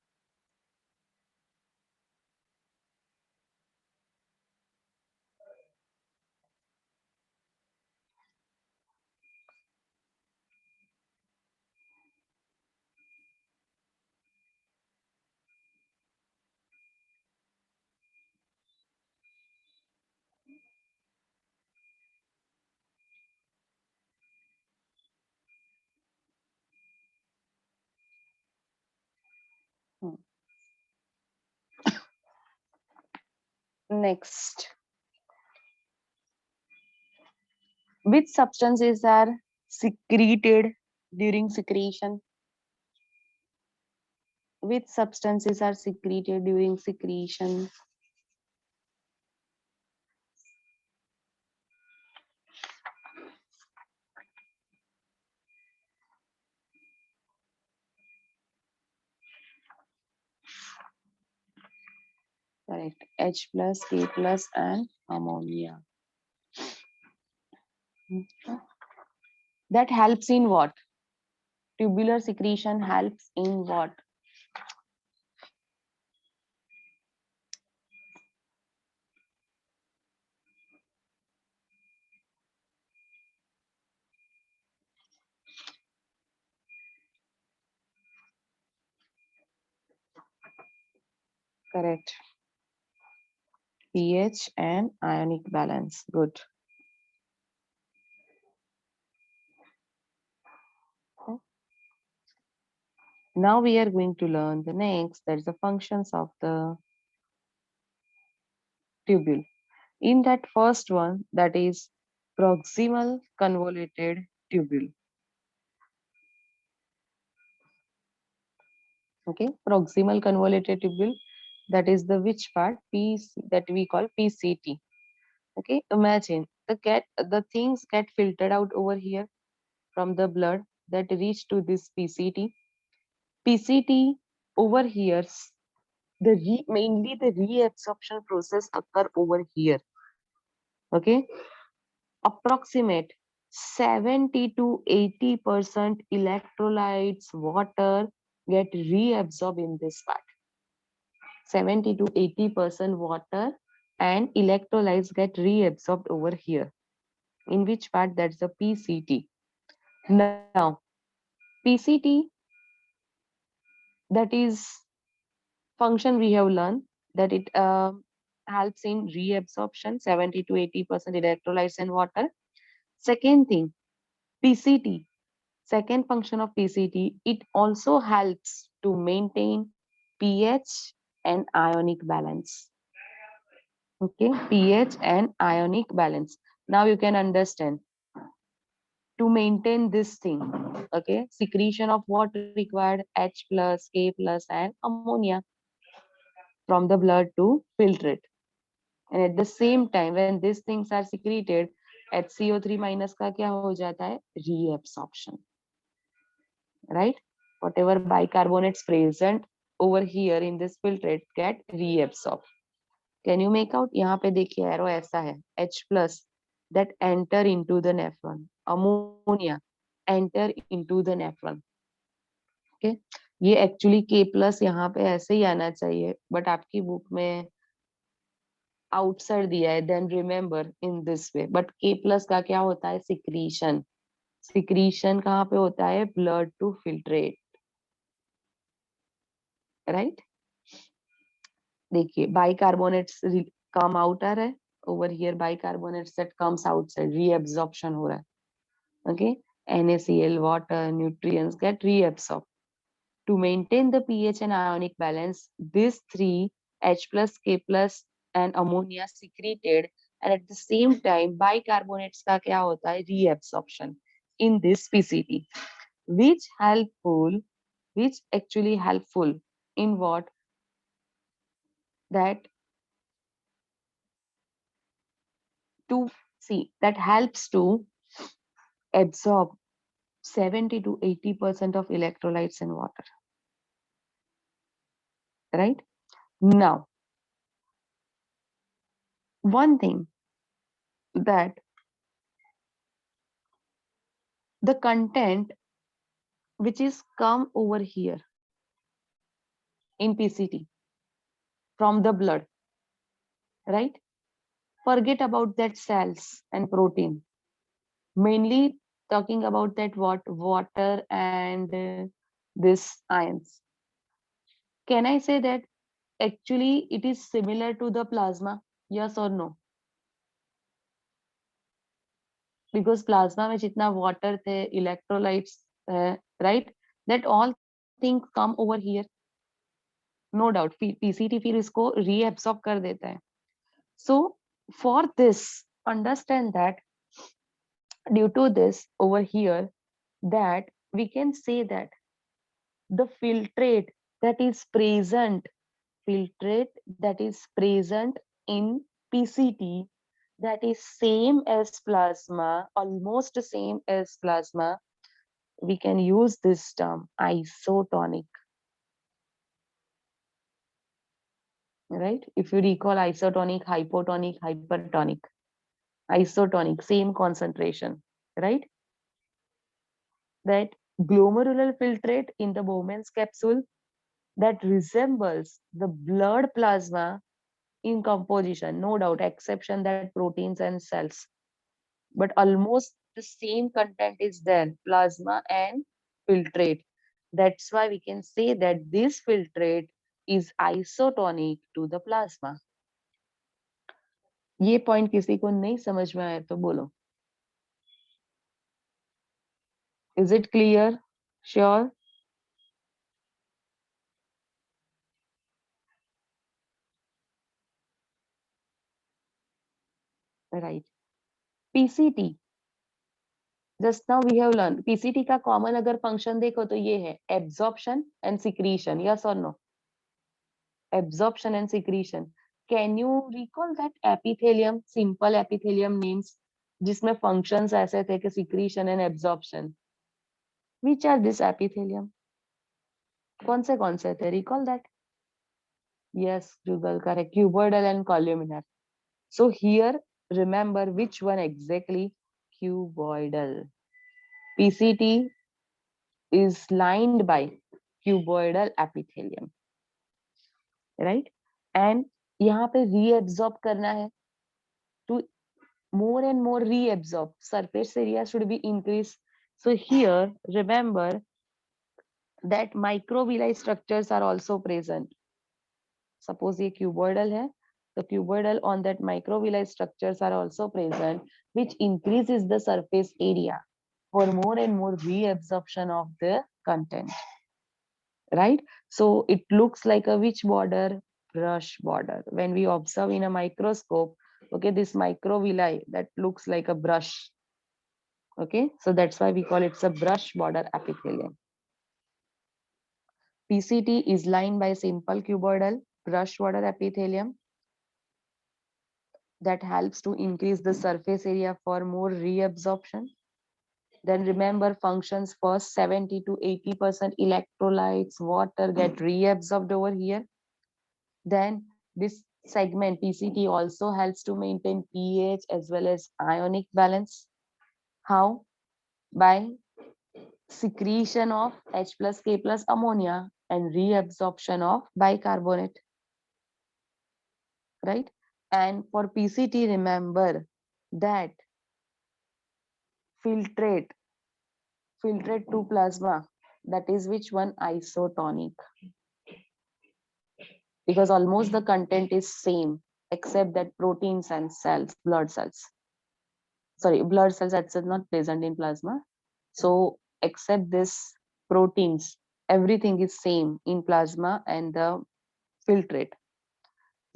Hmm. Next, which substances are secreted during secretion? Which substances are secreted during secretion? Correct. H plus, K plus, and ammonia. Mhm. That helps in what? Tubular secretion helps in what? Correct. pH and ionic balance. Good. Now we are going to learn the next, that is the functions of the tubule. In that first one, that is proximal convoluted tubule. Okay, proximal convoluted tubule. That is the which part? P that we call PCT. Okay, imagine the things get filtered out over here from the blood that reach to this PCT. PCT over here, mainly the reabsorption process occur over here. Okay, approximate 70 to 80% electrolytes, water get reabsorbed in this part. 70 to 80% water and electrolytes get reabsorbed over here. In which part? That's the PCT. Now, PCT, that is function we have learned that it helps in reabsorption 70 to 80% electrolytes and water. Second thing, PCT, second function of PCT, it also helps to maintain pH and ionic balance. Okay, pH and ionic balance. Now you can understand to maintain this thing. Okay, secretion of what required? H plus, K plus, and ammonia from the blood to filtrate. And at the same time, when these things are secreted, HCO3 minus का क्या हो जाता है? Reabsorption, right? Whatever bicarbonates present over here in this filtrate get reabsorbed. Can you make out? यहाँ पे देखिए arrow ऐसा है, H plus that enter into the nephron, ammonia enter into the nephron. Okay, ये एक्चुअली K plus यहाँ पे ऐसे ही आना चाहिए, बट आपकी बुक में आउटसाइड दिया है, then remember in this way. But K plus का क्या होता है? सिक्रीशन. सिक्रीशन कहाँ पे होता है? Blood to filtrate. राइट। देखिए बाइकार्बोनेट्स कम आउटर है, over here bicarbonates that comes outside, reabsorption हो रहा है। Okay, NaCl, water, nutrients get reabsorbed. To maintain the pH and ionic balance, these three H plus, K plus and ammonia secreted, and at the same time bicarbonates का क्या होता है, reabsorption in this PCT, which helpful, which actually helpful in what, that to see, that helps to absorb 70 to 80% of electrolytes in water, right? Now, one thing, that the content which is come over here in PCT from the blood, right? Forget about that cells and protein. Mainly talking about that what, water and this ions. Can I say that actually it is similar to the plasma? Yes or no? Because plasma में जितना water थे, electrolytes है, right? That all things come over here. No doubt. PCT फिर इसको reabsorb कर देता है. So for this, understand that due to this over here, that we can say that the filtrate that is present, filtrate that is present in PCT, that is same as plasma, almost same as plasma, we can use this term isotonic, right? If you recall isotonic, hypotonic, hypertonic, isotonic, same concentration, right? That glomerular filtrate in the Bowman's capsule that resembles the blood plasma in composition, no doubt, exception that proteins and cells, but almost the same content is there, plasma and filtrate. That's why we can say that this filtrate is isotonic to the plasma. ये point किसी को नहीं समझ में आया तो बोलो. Is it clear? Sure? Right. PCT. Just now we have learned PCT का कॉमन अगर फंक्शन देखो तो ये है एब्जॉर्प्शन एंड सिक्रीशन. यस और no? Absorption and secretion. Can you recall that epithelium, simple epithelium names, जिसमें functions ऐसे थे कि secretion and absorption? Which are this epithelium? कौन से थे? Recall that? Yes, Jugal, correct. Cuboidal and columnar. So here, remember which one exactly? Cuboidal. PCT is lined by cuboidal epithelium, right? And यहाँ पे reabsorb करना है to more and more reabsorb. Surface area should be increased. So here, remember that microvilli structures are also present. Suppose ये cuboidal है, the cuboidal on that microvilli structures are also present, which increases the surface area for more and more reabsorption of the content. Right? So it looks like a which border? Brush border. When we observe in a microscope, okay, this microvilli that looks like a brush. Okay, so that's why we call it a brush border epithelium. PCT is lined by simple cuboidal brush border epithelium that helps to increase the surface area for more reabsorption. Then remember functions first, 70 to 80% electrolytes, water get reabsorbed over here. Then this segment PCT also helps to maintain pH as well as ionic balance. How? By secretion of H plus K plus ammonia and reabsorption of bicarbonate, right? And for PCT, remember that filtrate to plasma, that is which one? Isotonic. because almost the content is same except that proteins and cells, blood cells. Sorry, blood cells that's not present in plasma. So except this proteins, everything is same in plasma and the filtrate.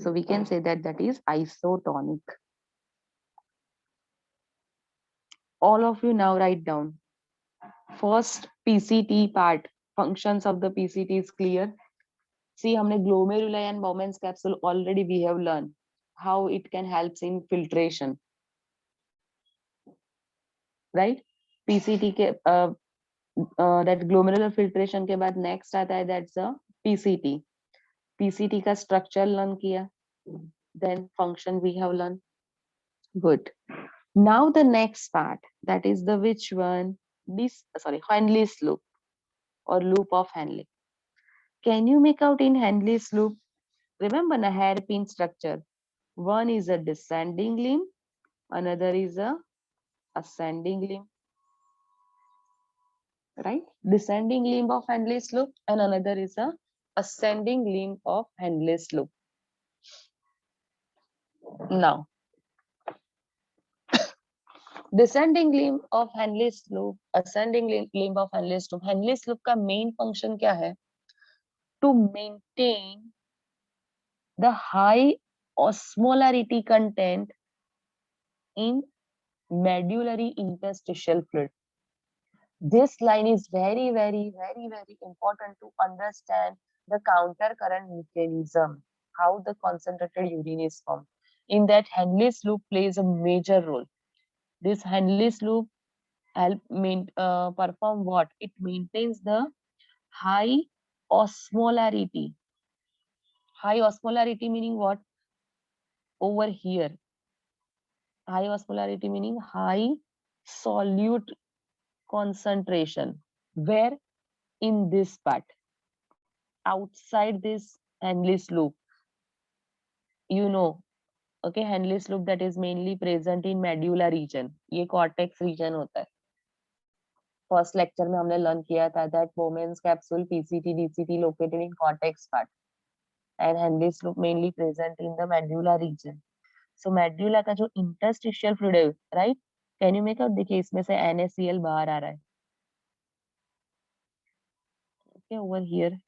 So we can say that that is isotonic. All of you now write down. First PCT part, functions of the PCT is clear. See, हमने glomeruli and Bowman's capsule already we have learned how it can help in filtration, right? PCT के that glomerular filtration के बाद next आता है that's a PCT. PCT का structure learn किया, then function we have learned. Good. Now the next part, that is the which one? This Henle's loop or loop of Henle. Can you make out in Henle's loop? Remember the hairpin structure. One is a descending limb, another is a ascending limb, right? Descending limb of Henle's loop and another is a ascending limb of Henle's loop. Now, descending limb of Henle's loop, ascending limb of Henle's loop. Henle's loop का main function क्या है? To maintain the high osmolarity content in medullary interstitial fluid. This line is very, very, very, very important to understand the counter current mechanism, how the concentrated urine is formed. In that, Henle's loop plays a major role. This Henle's loop help perform what? It maintains the high osmolarity. High osmolarity meaning what? Over here. High osmolarity meaning high solute concentration. Where? In this part. Outside this Henle's loop. You know, okay, Henle's loop that is mainly present in medulla region. ये cortex region होता है. First lecture में हमने learn किया था that Bowman's capsule PCT DCT located in cortex part and Henle's loop mainly present in the medulla region. So medulla का जो interstitial fluid है, right? Can you make out? देखिए इसमें से NaCl बाहर आ रहा है. Okay, over here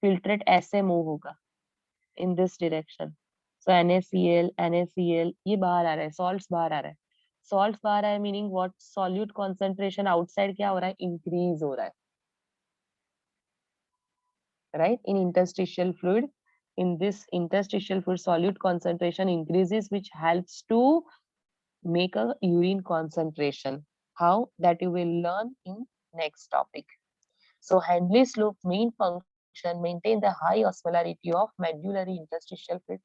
filtrate ऐसे move होगा in this direction. So NaCl, NaCl ये बाहर आ रहा है, salts बाहर आ रहा है. Salts बाहर आ रहा है meaning what? Solute concentration outside क्या हो रहा है? Increase हो रहा है. Right? In interstitial fluid, in this interstitial fluid, solute concentration increases, which helps to make a urine concentration. How? That you will learn in next topic. So Henle's loop main function maintain the high osmolarity of medullary interstitial fluid,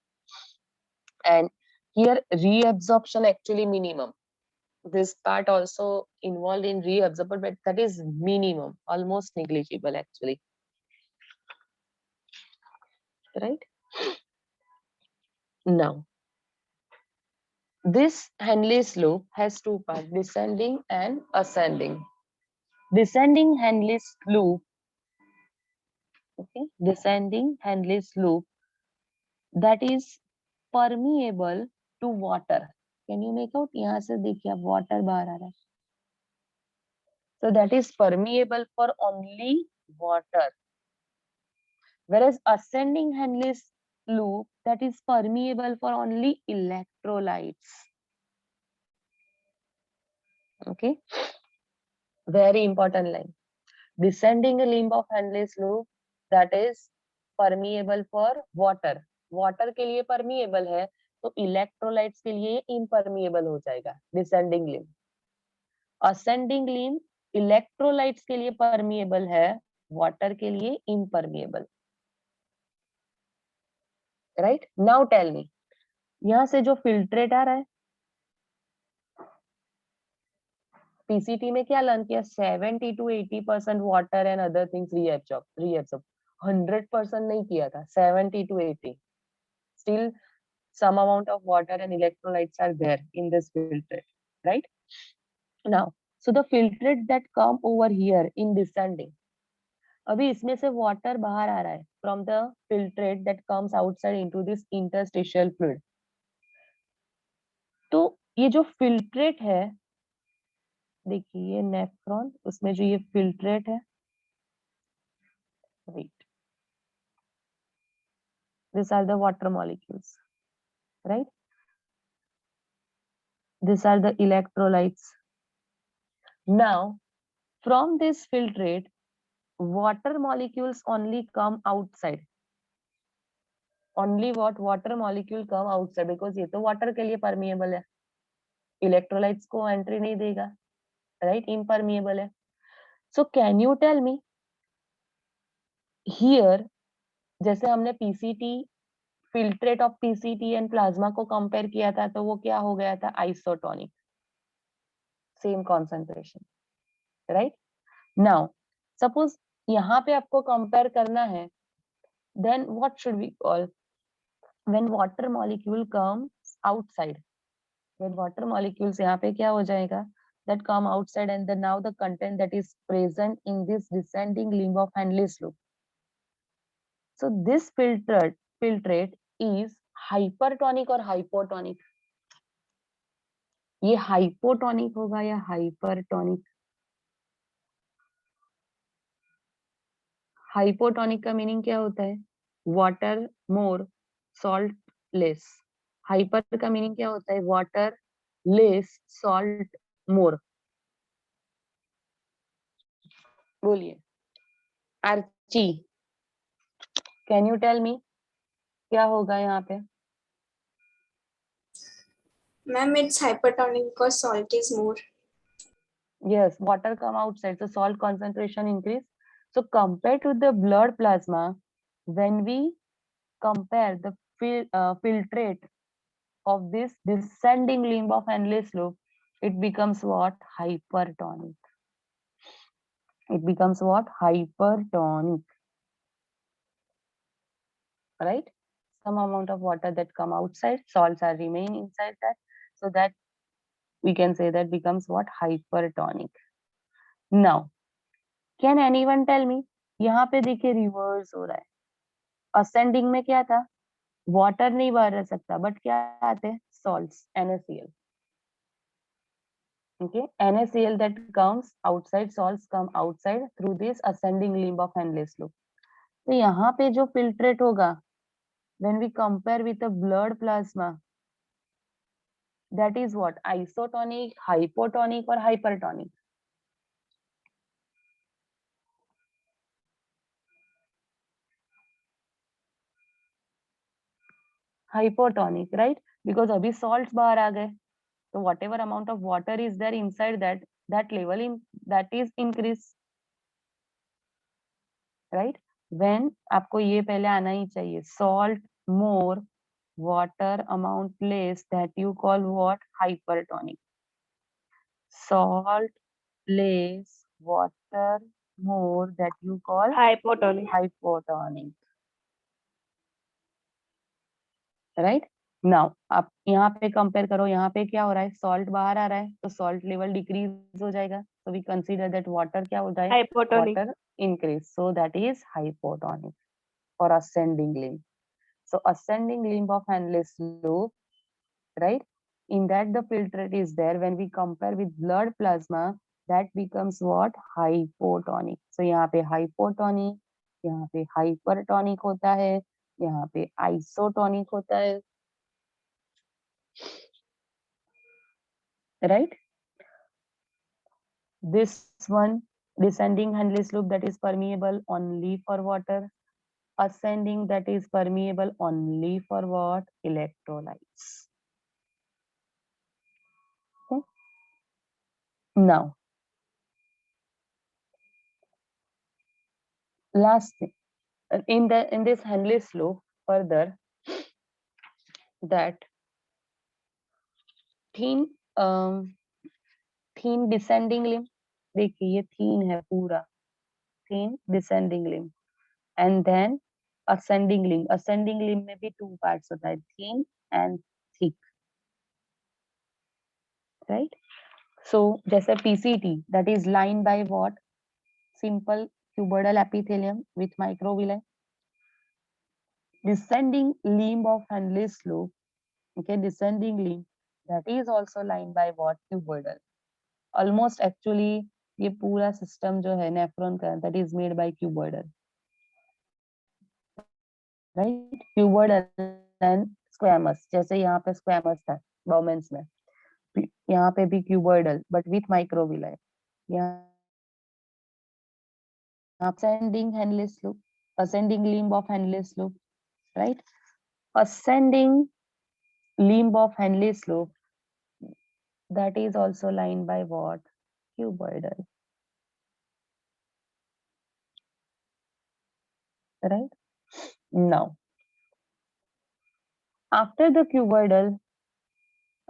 and here reabsorption actually minimum. This part also involved in reabsorption, but that is minimum, almost negligible actually. Right? Now, this Henle's loop has two parts, descending and ascending. Descending Henle's loop, okay, descending Henle's loop that is permeable to water. Can you make out? यहाँ से देखिए आप water बाहर आ रहा है. So that is permeable for only water. Whereas ascending Henle's loop that is permeable for only electrolytes. Okay, very important line. Descending a limb of Henle's loop that is permeable for water. Water के लिए permeable है तो electrolytes के लिए impermeable हो जाएगा descending limb. Ascending limb electrolytes के लिए permeable है, water के लिए impermeable. Right? Now tell me, यहाँ से जो filtrate आ रहा है PCT में क्या लर्न किया? 70 to 80% water and other things reabsorb. 100% नहीं किया था, 70 to 80. Still some amount of water and electrolytes are there in this filtrate, right? Now, so the filtrate that come over here in descending, अभी इसमें से water बाहर आ रहा है from the filtrate that comes outside into this interstitial fluid. तो ये जो filtrate है, देखिए ये नेफ्रॉन, उसमें जो ये फिल्ट्रेट है, right, this are the water molecules, right, these are the electrolytes. Now from this filtrate water molecules only come outside. Only what water molecule come outside because ये तो water के लिए permeable है, electrolytes को entry नहीं देगा, right, impermeable है. So can you tell me here, जैसे हमने PCT filtrate of PCT and plasma को compare किया था, तो वो क्या हो गया था, isotonic, same concentration, right? Now suppose यहाँ पे आपको compare करना है, then what should we call when water molecule comes outside, when water molecules यहाँ पे क्या हो जाएगा, that come outside and then now the content that is present in this descending limb of Henle's loop. So this filtrate is hypertonic or hypotonic? ये hypotonic होगा या hypertonic? Hypotonic का meaning क्या होता है, water more salt less. Hyper का meaning क्या होता है, वाटर लेस सॉल्ट मोर. बोलिए Archi, can you tell me क्या होगा यहाँ पे? Ma'am, it's hypertonic because salt is more. Yes, water come outside, so salt concentration increase. So compared to the blood plasma, when we compare the filtrate of this descending limb of Henle's loop, it becomes what, hypertonic. It becomes what, hypertonic, right? Some amount of water that come outside, salts are remain inside that, so that we can say that becomes what, hypertonic. Now can anyone tell me, यहाँ पे देखिए reverse हो रहा है, ascending में क्या था, water नहीं बाहर रह सकता, बट क्या आते हैं, salts, NaCl. Okay, NaCl that comes outside, salts come outside through this ascending limb of Henle's loop. तो यहाँ पे जो filtrate होगा, when we compare with the blood plasma, that is what, isotonic, hypotonic or hypertonic? Hypotonic, right? Because अभी salts बाहर आ गए, so whatever amount of water is there inside that level in that is increase, right? When आपको ये पहले आना ही चाहिए, salt more water amount less, that you call what, hypertonic. Salt less water more, that you call hypotonic. hypotonic, right? Now आप यहाँ पे compare करो, यहाँ पे क्या हो रहा है, सॉल्ट बाहर आ रहा है, तो सॉल्ट लेवल डिक्रीज हो जाएगा, तो वी कंसीडर दैट वाटर क्या होता है, Hypotonic. Water increase, so that is hypotonic or ascending limb. So ascending limb of Henle's loop, right, in that the filtrate is there, when we compare with blood plasma, that becomes what, hypotonic. So यहाँ पे hypotonic, यहाँ पे hypertonic होता है, यहाँ पे isotonic होता है, right? This one, descending Henle's loop, that is permeable only for water. Ascending, that is permeable only for what, electrolytes. Okay. Now last thing, in this Henle's loop further, that thin thin descending limb, देखिए ये thin है पूरा, thin descending limb, and then ascending limb में भी two parts होता है, thin and thick, right? So जैसे PCT, that is lined by what, simple cuboidal epithelium with microvilli. Descending limb of Henle's loop, okay, descending limb, that is also lined by what? Cuboidal. Almost actually ये पूरा system जो है nephron का, that is made by cuboidal, right? Cuboidal and squamous, जैसे यहाँ पे squamous था Bowman's में, यहाँ पे भी cuboidal but with microvilli. यहाँ ascending Henle's loop, ascending limb of Henle's loop, right? Ascending limb of Henle's loop, that is also lined by what? Cuboidal, right? Now, after the cuboidal,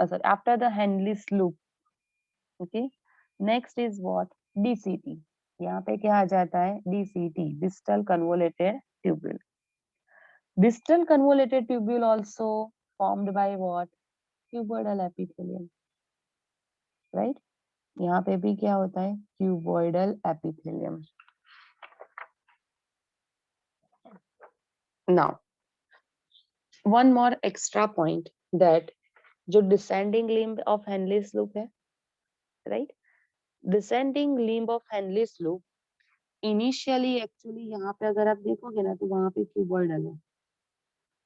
sorry, after the Henle's loop, okay, next is what? DCT. यहाँ पे क्या आ जाता है? DCT, distal convoluted tubule. Distal convoluted tubule also formed by what? Cuboidal epithelium, right? यहाँ पे भी क्या होता है? Cuboidal epithelium. Now, one more extra point that जो descending limb of Henle's loop है, right? Descending limb of Henle's loop initially actually यहाँ पे अगर आप देखोगे ना तो वहां पे cuboidal है.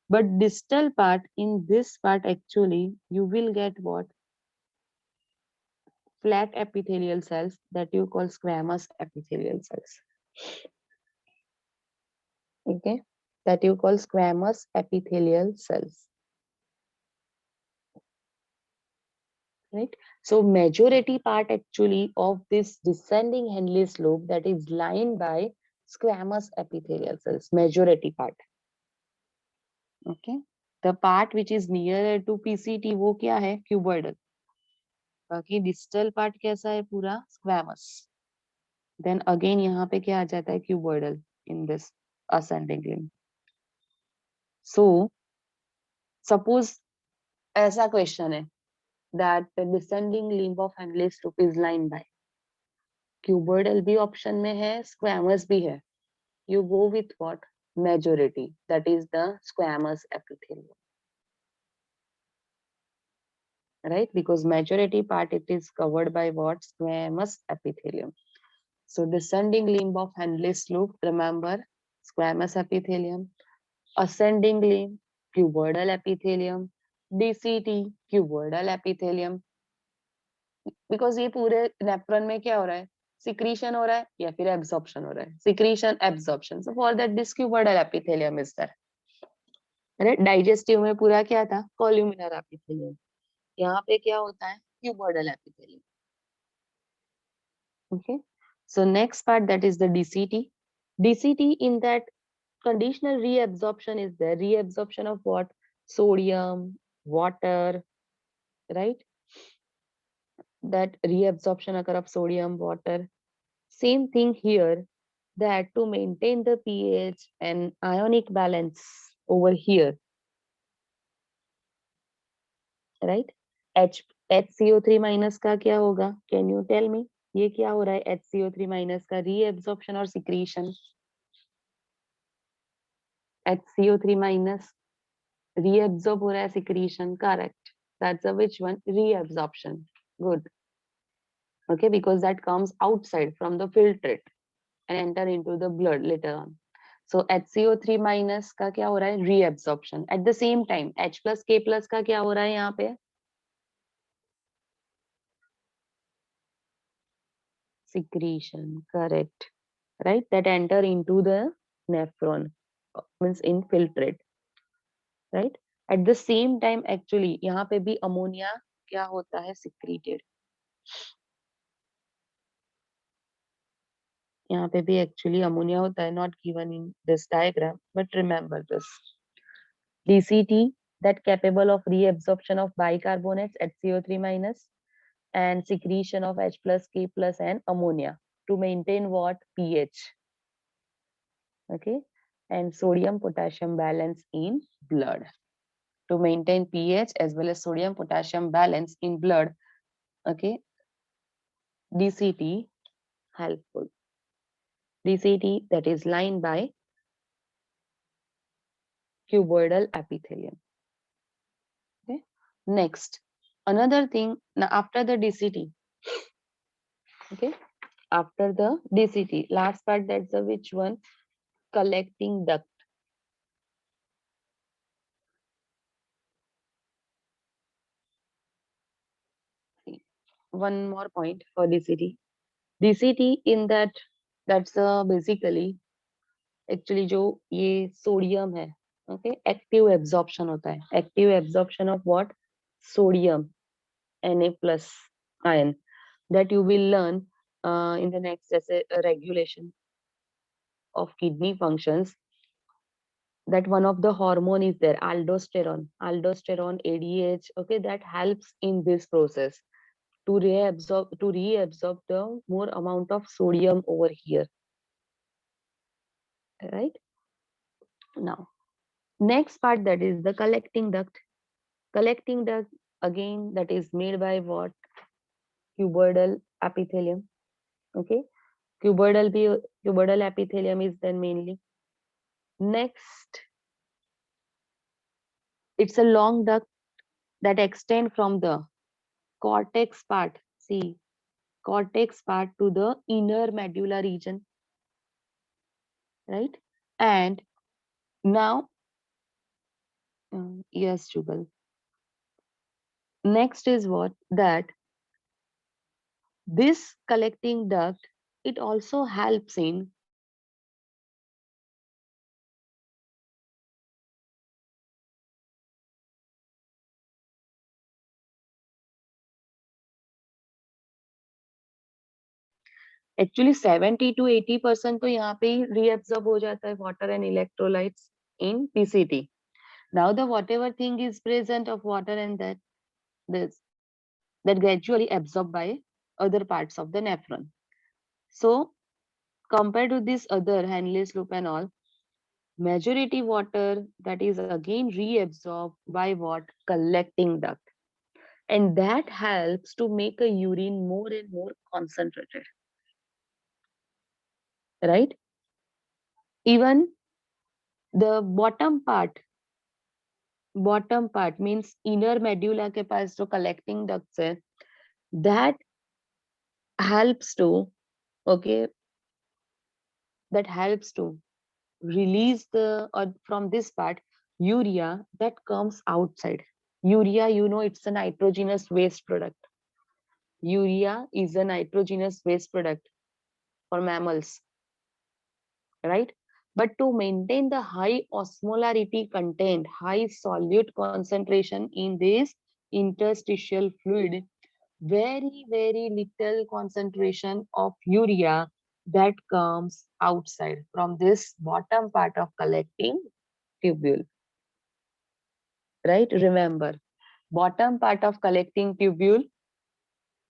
But distal part, in this part actually you will get what? Flat epithelial cells that you call squamous epithelial cells. Okay, that you call squamous epithelial cells. Right. So majority part actually of this descending Henle's loop that is lined by squamous epithelial cells. Majority part. Okay. The part which is nearer to PCT वो क्या है? Cuboidal. बाकी distal part कैसा है पूरा? Squamous. Then again यहाँ पे क्या आ जाता है? Cuboidal in this ascending limb. So suppose ऐसा question है that the descending limb of Henle's loop is lined by cuboidal भी option में है, squamous भी है. You go with what? Majority. That is the squamous epithelium. Right? Because majority part it is covered by what? Squamous epithelium. So descending limb of Henle's loop, remember squamous epithelium. Ascending limb, cuboidal epithelium. DCT, cuboidal epithelium. Because ये पूरे nephron में क्या हो रहा है? Secretion हो रहा है या फिर absorption हो रहा है? Secretion, absorption. So for that this cuboidal epithelium is there. Right? Digestive में पूरा क्या था? Columnar epithelium. यहाँ पे क्या होता है? Cuboidal epithelium. Okay. So next part that is the DCT. DCT in that conditional reabsorption is there. Reabsorption of what? Sodium, water, right? That reabsorption occur of sodium, water. Same thing here, that to maintain the pH and ionic balance over here, right? HCO3 minus का क्या होगा? Can you tell me? ये क्या हो रहा है? HCO3 minus का reabsorption और secretion. HCO3 minus reabsorb हो रहा है, secretion. Correct. That's a which one? Reabsorption. Good. Okay, because that comes outside from the filtrate and enter into the blood later on. So HCO3 minus का क्या हो रहा है? Reabsorption. At the same time, H plus K plus का क्या हो रहा है यहाँ पे? Secretion. Correct. Right? That enter into the nephron, means infiltrate. Right? At the same time, actually, यहाँ पे भी ammonia क्या होता है? Secreted. यहाँ पे भी actually ammonia होता है, not given in this diagram, but remember this. DCT, that capable of reabsorption of bicarbonates at CO3 minus and secretion of H plus K plus and ammonia to maintain what? pH. Okay, and sodium potassium balance in blood. To maintain pH as well as sodium potassium balance in blood. Okay, DCT helpful. DCT, that is lined by cuboidal epithelium. Okay. Next, another thing, now after the DCT, okay, after the DCT, last part, that's the which one? Collecting duct. See, one more point for DCT. DCT in that, that's basically actually जो ये sodium है, okay, active absorption होता है, active absorption of what? Sodium, Na+ ion, that you will learn in the next, जैसे regulation of kidney functions, that one of the hormone is there, aldosterone, ADH, okay, that helps in this process to reabsorb the more amount of sodium over here, right? Now next part, that is the collecting duct. Collecting duct, again, that is made by what? Cuboidal epithelium. Okay, cuboidal epithelium is then mainly. Next, it's a long duct that extend from the cortex part. See, cortex part to the inner medulla region, right? And now, yes, Jubal. Next is what? That this collecting duct, it also helps in actually 70 to 80% तो यहाँ पे ही reabsorb हो जाता है water and electrolytes in PCT. Now the whatever thing is present of water and that gradually absorbed by other parts of the nephron. So compared to this other Henle's loop and all, majority water that is again reabsorbed by what? Collecting duct, and that helps to make a urine more and more concentrated, right? Even the bottom part means inner medulla के पास जो collecting ducts है, that helps to, okay, that helps to release the, or from this part, urea that comes outside. Urea, you know, it's a nitrogenous waste product. Urea is a nitrogenous waste product for mammals, right? But to maintain the high osmolarity content, high solute concentration in this interstitial fluid, very little concentration of urea that comes outside from this bottom part of collecting tubule, right? Remember, bottom part of collecting tubule,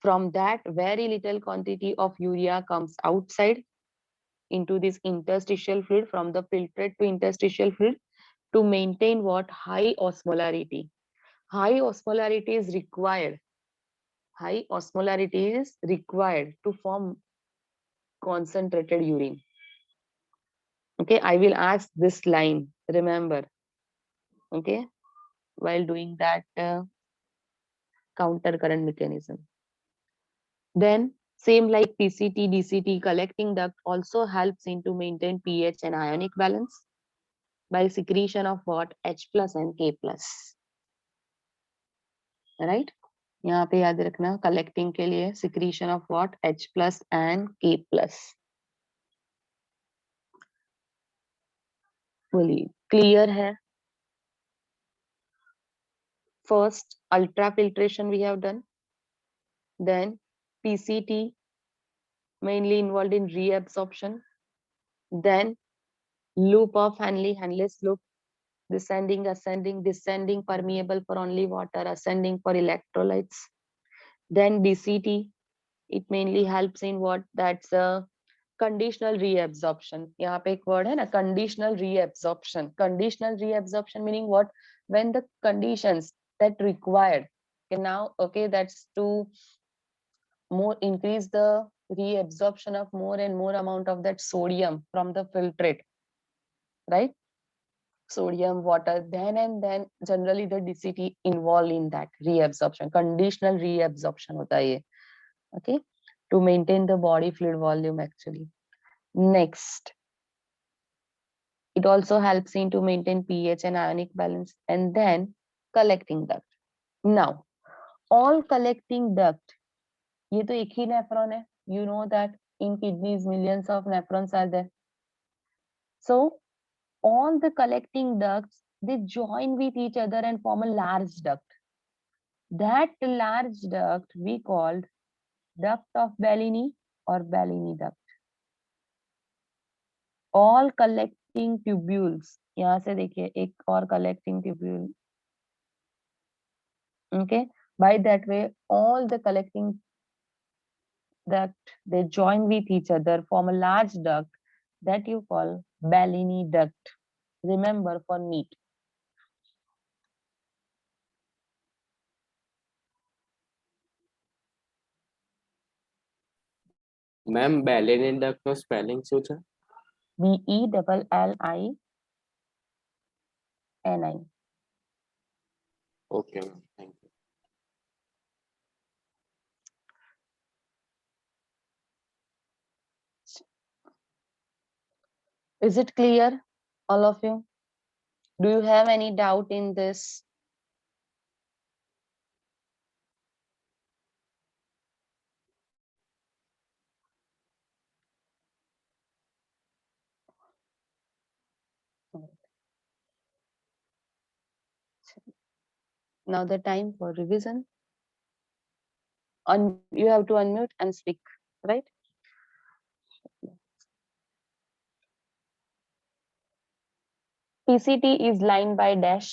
from that very little quantity of urea comes outside into this interstitial fluid, from the filtrate to interstitial fluid, to maintain what? High osmolarity. High osmolarity is required. High osmolarity is required to form concentrated urine. Okay, I will ask this line, remember, okay, while doing that counter current mechanism. Then same like PCT, DCT, collecting duct also helps in to maintain pH and ionic balance by secretion of what? H+ and K+, right? यहाँ पे याद रखना, collecting के लिए secretion of what? H+ and K+. बोलिए, clear है? First, ultrafiltration we have done. Then PCT, mainly involved in reabsorption. Then loop of Henle's loop, descending, ascending, descending, permeable for only water, ascending for electrolytes. Then DCT, it mainly helps in what? That's a conditional reabsorption. यहाँ पे एक word है ना, conditional reabsorption. Conditional reabsorption meaning what? When the conditions that required, okay, now, okay, that's to more increase the reabsorption of more and more amount of that sodium from the filtrate, right? Sodium, water, then and then generally the DCT involved in that reabsorption, conditional reabsorption hota hai ye, okay, to maintain the body fluid volume actually. Next, it also helps in to maintain pH and ionic balance, and then collecting duct. Now, all collecting duct, ये तो एक ही nephron है. You know that in kidneys millions of nephrons are there. So all the collecting ducts, they join with each other and form a large duct. That large duct we called duct of Bellini or Bellini duct. All collecting tubules, यहाँ से देखिए एक और collecting tubule. Okay, by that way all the collecting duct, they join with each other, form a large duct that you call Bellini duct. Remember for NEAT. Ma'am Bellini duct નો spelling શું છે? BELLINI. Okay ma'am, thank you. Is it clear, all of you? Do you have any doubt in this? Now the time for revision. You have to unmute and speak, right? PCT is line by dash.